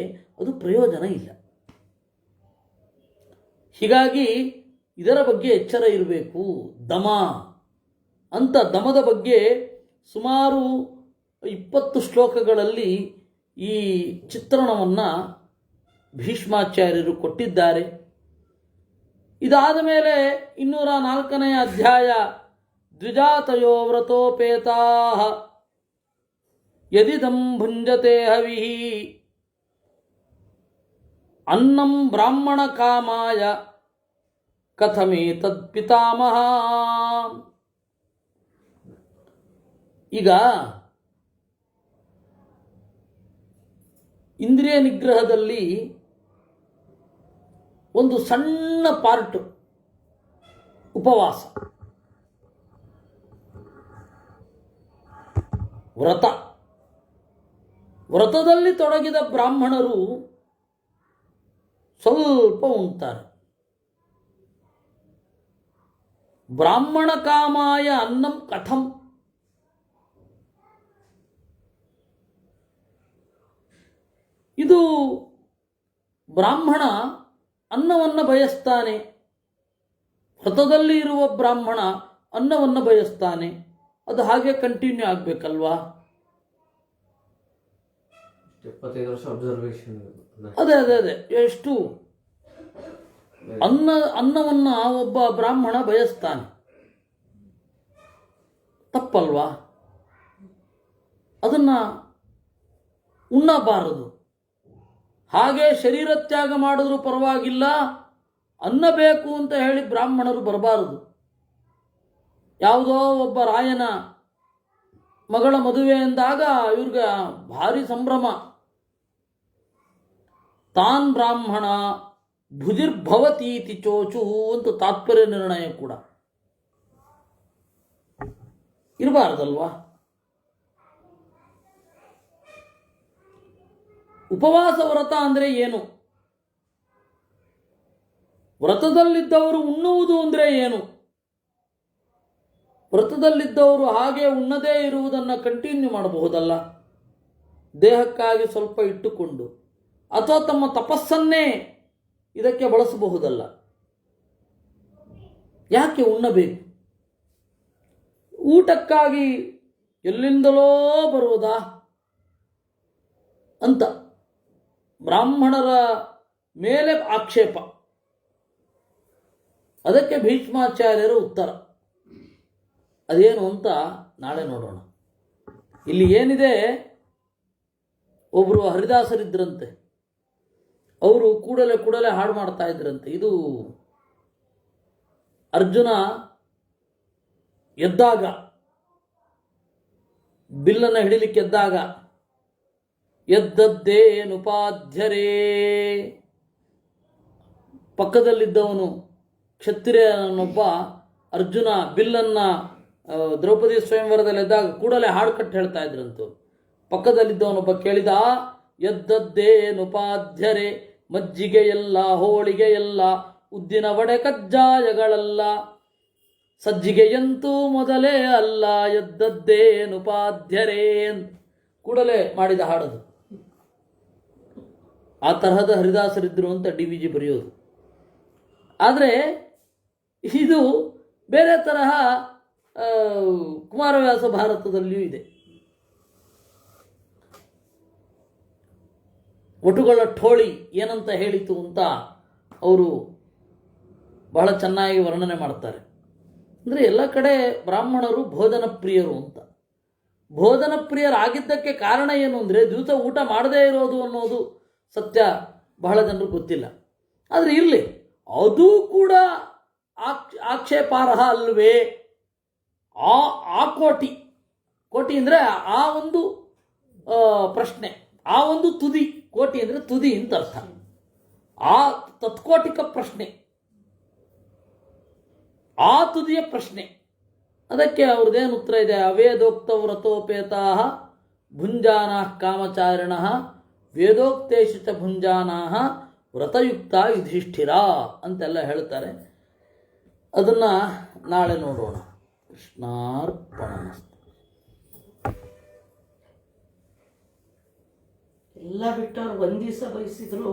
ಅದು ಪ್ರಯೋಜನ ಇಲ್ಲ. ಹೀಗಾಗಿ ಇದರ ಬಗ್ಗೆ ಎಚ್ಚರ ಇರಬೇಕು. ದಮ ಅಂತ, ದಮದ ಬಗ್ಗೆ ಸುಮಾರು 20 ಶ್ಲೋಕಗಳಲ್ಲಿ ಈ ಚಿತ್ರಣವನ್ನು ಭೀಷ್ಮಾಚಾರ್ಯರು ಕೊಟ್ಟಿದ್ದಾರೆ. ಇದಾದ ಮೇಲೆ 204ನೇ ಅಧ್ಯಾಯ, ದ್ವಿಜಾತಯೋ ವ್ರತೋಪೇತಾ ಯದಿದಂ ಭುಂಜತೆ ಹವಿಃ ಅನ್ನಂ ಬ್ರಾಹ್ಮಣ ಕಾಮಾಯ ಕಥಮೇತದ್ ಪಿತಾಮಹ. ಈಗ ಇಂದ್ರಿಯ ನಿಗ್ರಹದಲ್ಲಿ ಒಂದು ಸಣ್ಣ ಪಾರ್ಟ್ ಉಪವಾಸ, ವ್ರತ. ವ್ರತದಲ್ಲಿ ತೊಡಗಿದ ಬ್ರಾಹ್ಮಣರು ಸ್ವಲ್ಪ ಉಣ್ತಾರೆ. ಬ್ರಾಹ್ಮಣ ಕಾಮಾಯ ಅನ್ನಂ ಕಥಂ. ಇದು ಬ್ರಾಹ್ಮಣ ಅನ್ನವನ್ನು ಬಯಸ್ತಾನೆ, ವ್ರತದಲ್ಲಿ ಇರುವ ಬ್ರಾಹ್ಮಣ ಅನ್ನವನ್ನು ಬಯಸ್ತಾನೆ. ಅದು ಹಾಗೆ ಕಂಟಿನ್ಯೂ ಆಗಬೇಕಲ್ವಾ? 75 ವರ್ಷ ಅಬ್ಸರ್ವೇಷನ್. ಅದೇ ಅದೇ ಅದೇ ಎಷ್ಟು ಅನ್ನವನ್ನು ಒಬ್ಬ ಬ್ರಾಹ್ಮಣ ಬಯಸ್ತಾನೆ, ತಪ್ಪಲ್ವಾ? ಅದನ್ನು ಉಣ್ಣಬಾರದು. ಹಾಗೆ ಶರೀರ ತ್ಯಾಗ ಮಾಡಿದ್ರೂ ಪರವಾಗಿಲ್ಲ, ಅನ್ನ ಬೇಕು ಅಂತ ಹೇಳಿ ಬ್ರಾಹ್ಮಣರು ಬರಬಾರದು. ಯಾವುದೋ ಒಬ್ಬ ರಾಯನ ಮಗಳ ಮದುವೆ ಎಂದಾಗ ಇವ್ರಿಗೆ ಭಾರಿ ಸಂಭ್ರಮ. ತಾನ್ ಬ್ರಾಹ್ಮಣ ಭುಜಿರ್ಭವತೀತಿ ಚೋಚು ಅಂತ ತಾತ್ಪರ್ಯ ನಿರ್ಣಯ ಕೂಡ ಇರಬಾರ್ದಲ್ವಾ? ಉಪವಾಸ ವ್ರತ ಅಂದರೆ ಏನು? ವ್ರತದಲ್ಲಿದ್ದವರು ಉಣ್ಣುವುದು ಅಂದರೆ ಏನು? ವ್ರತದಲ್ಲಿದ್ದವರು ಹಾಗೆ ಉಣ್ಣದೇ ಇರುವುದನ್ನು ಕಂಟಿನ್ಯೂ ಮಾಡಬಹುದಲ್ಲ, ದೇಹಕ್ಕಾಗಿ ಸ್ವಲ್ಪ ಇಟ್ಟುಕೊಂಡು, ಅಥವಾ ತಮ್ಮ ತಪಸ್ಸನ್ನೇ ಇದಕ್ಕೆ ಬಳಸಬಹುದಲ್ಲ. ಯಾಕೆ ಉಣ್ಣಬೇಕು? ಊಟಕ್ಕಾಗಿ ಎಲ್ಲಿಂದಲೋ ಬರುವುದಾ ಅಂತ. ಬ್ರಾಹ್ಮಣರ ಮೇಲೆ ಆಕ್ಷೇಪ. ಅದಕ್ಕೆ ಭೀಷ್ಮಾಚಾರ್ಯರ ಉತ್ತರ ಅದೇನು ಅಂತ ನಾಳೆ ನೋಡೋಣ. ಇಲ್ಲಿ ಏನಿದೆ, ಒಬ್ಬರು ಹರಿದಾಸರಿದ್ರಂತೆ, ಅವರು ಕೂಡಲೇ ಹಾಡು ಮಾಡ್ತಾ ಇದ್ರಂತೆ. ಇದು ಅರ್ಜುನ ಎದ್ದಾಗ, ಬಿಲ್ಲನ್ನು ಹಿಡಿಲಿಕ್ಕೆ ಎದ್ದಾಗ, ಎದ್ದದ್ದೇನುಪಾಧ್ಯರೇ, ಪಕ್ಕದಲ್ಲಿದ್ದವನು ಕ್ಷತ್ರಿಯನೊಬ್ಬ ಅರ್ಜುನ ಬಿಲ್ಲನ್ನು ದ್ರೌಪದಿ ಸ್ವಯಂವರದಲ್ಲಿ ಎದ್ದಾಗ ಕೂಡಲೇ ಹಾಡು ಕಟ್ಟಿ ಹೇಳ್ತಾ ಇದ್ರಂತು. ಪಕ್ಕದಲ್ಲಿದ್ದವನೊಬ್ಬ ಕೇಳಿದ, ಎದ್ದದ್ದೇನುಪಾಧ್ಯರೆ, ಮಜ್ಜಿಗೆ ಎಲ್ಲ, ಹೋಳಿಗೆ ಎಲ್ಲ, ಉದ್ದಿನ ವಡೆ ಕಜ್ಜಾಯಗಳಲ್ಲ, ಸಜ್ಜಿಗೆಯಂತೂ ಮೊದಲೇ ಅಲ್ಲ, ಎದ್ದದ್ದೇನುಪಾಧ್ಯರೆ ಕೂಡಲೇ ಮಾಡಿದ ಹಾಡದು. ಆ ತರಹದ ಹರಿದಾಸರಿದ್ದರು ಅಂತ DVG ಬರೆಯೋದು. ಆದರೆ ಇದು ಬೇರೆ ತರಹ ಕುಮಾರವ್ಯಾಸ ಭಾರತದಲ್ಲಿಯೂ ಇದೆ. ಒಟುಗಳ ಠೋಳಿ ಏನಂತ ಹೇಳಿತು ಅಂತ ಅವರು ಬಹಳ ಚೆನ್ನಾಗಿ ವರ್ಣನೆ ಮಾಡ್ತಾರೆ. ಅಂದರೆ ಎಲ್ಲ ಕಡೆ ಬ್ರಾಹ್ಮಣರು ಭೋಜನ ಪ್ರಿಯರು ಅಂತ. ಭೋಜನ ಪ್ರಿಯರಾಗಿದ್ದಕ್ಕೆ ಕಾರಣ ಏನು ಅಂದರೆ ದಿವಸ ಊಟ ಮಾಡದೇ ಇರೋದು ಅನ್ನೋದು ಸತ್ಯ ಬಹಳ ಜನರಿಗೆ ಗೊತ್ತಿಲ್ಲ. ಆದರೆ ಇರಲಿ, ಅದು ಕೂಡ ಆಕ್ಷೇಪಾರ್ಹ ಅಲ್ವೇ? ಆ ಕೋಟಿ ಅಂದರೆ ಆ ಒಂದು ಪ್ರಶ್ನೆ, ಆ ಒಂದು ತುದಿ, ಕೋಟಿ ಅಂದರೆ ತುದಿ ಅಂತ ಅರ್ಥ. ಆ ತತ್ಕೋಟಿಕ ಪ್ರಶ್ನೆ, ಆ ತುದಿಯ ಪ್ರಶ್ನೆ, ಅದಕ್ಕೆ ಅವ್ರದ್ದೇನು ಉತ್ತರ ಇದೆ? ಅವೇದೋಕ್ತ ವ್ರತೋಪೇತಾ ಭುಂಜಾನ ಕಾಮಚಾರಿಣ ವೇದೋಕ್ತೇಶು ಚ ಭುಂಜಾನ ವ್ರತಯುಕ್ತ ಯುಧಿಷ್ಠಿರ ಅಂತೆಲ್ಲ ಹೇಳ್ತಾರೆ. ಅದನ್ನು ನಾಳೆ ನೋಡೋಣ. ಕೃಷ್ಣಾರ್ಪಣಮಸ್ತು. ಎಲ್ಲ ಬಿಟ್ಟು ಅವ್ರು ಒಂದ್ ದಿವಸ ಬಯಸಿದ್ರು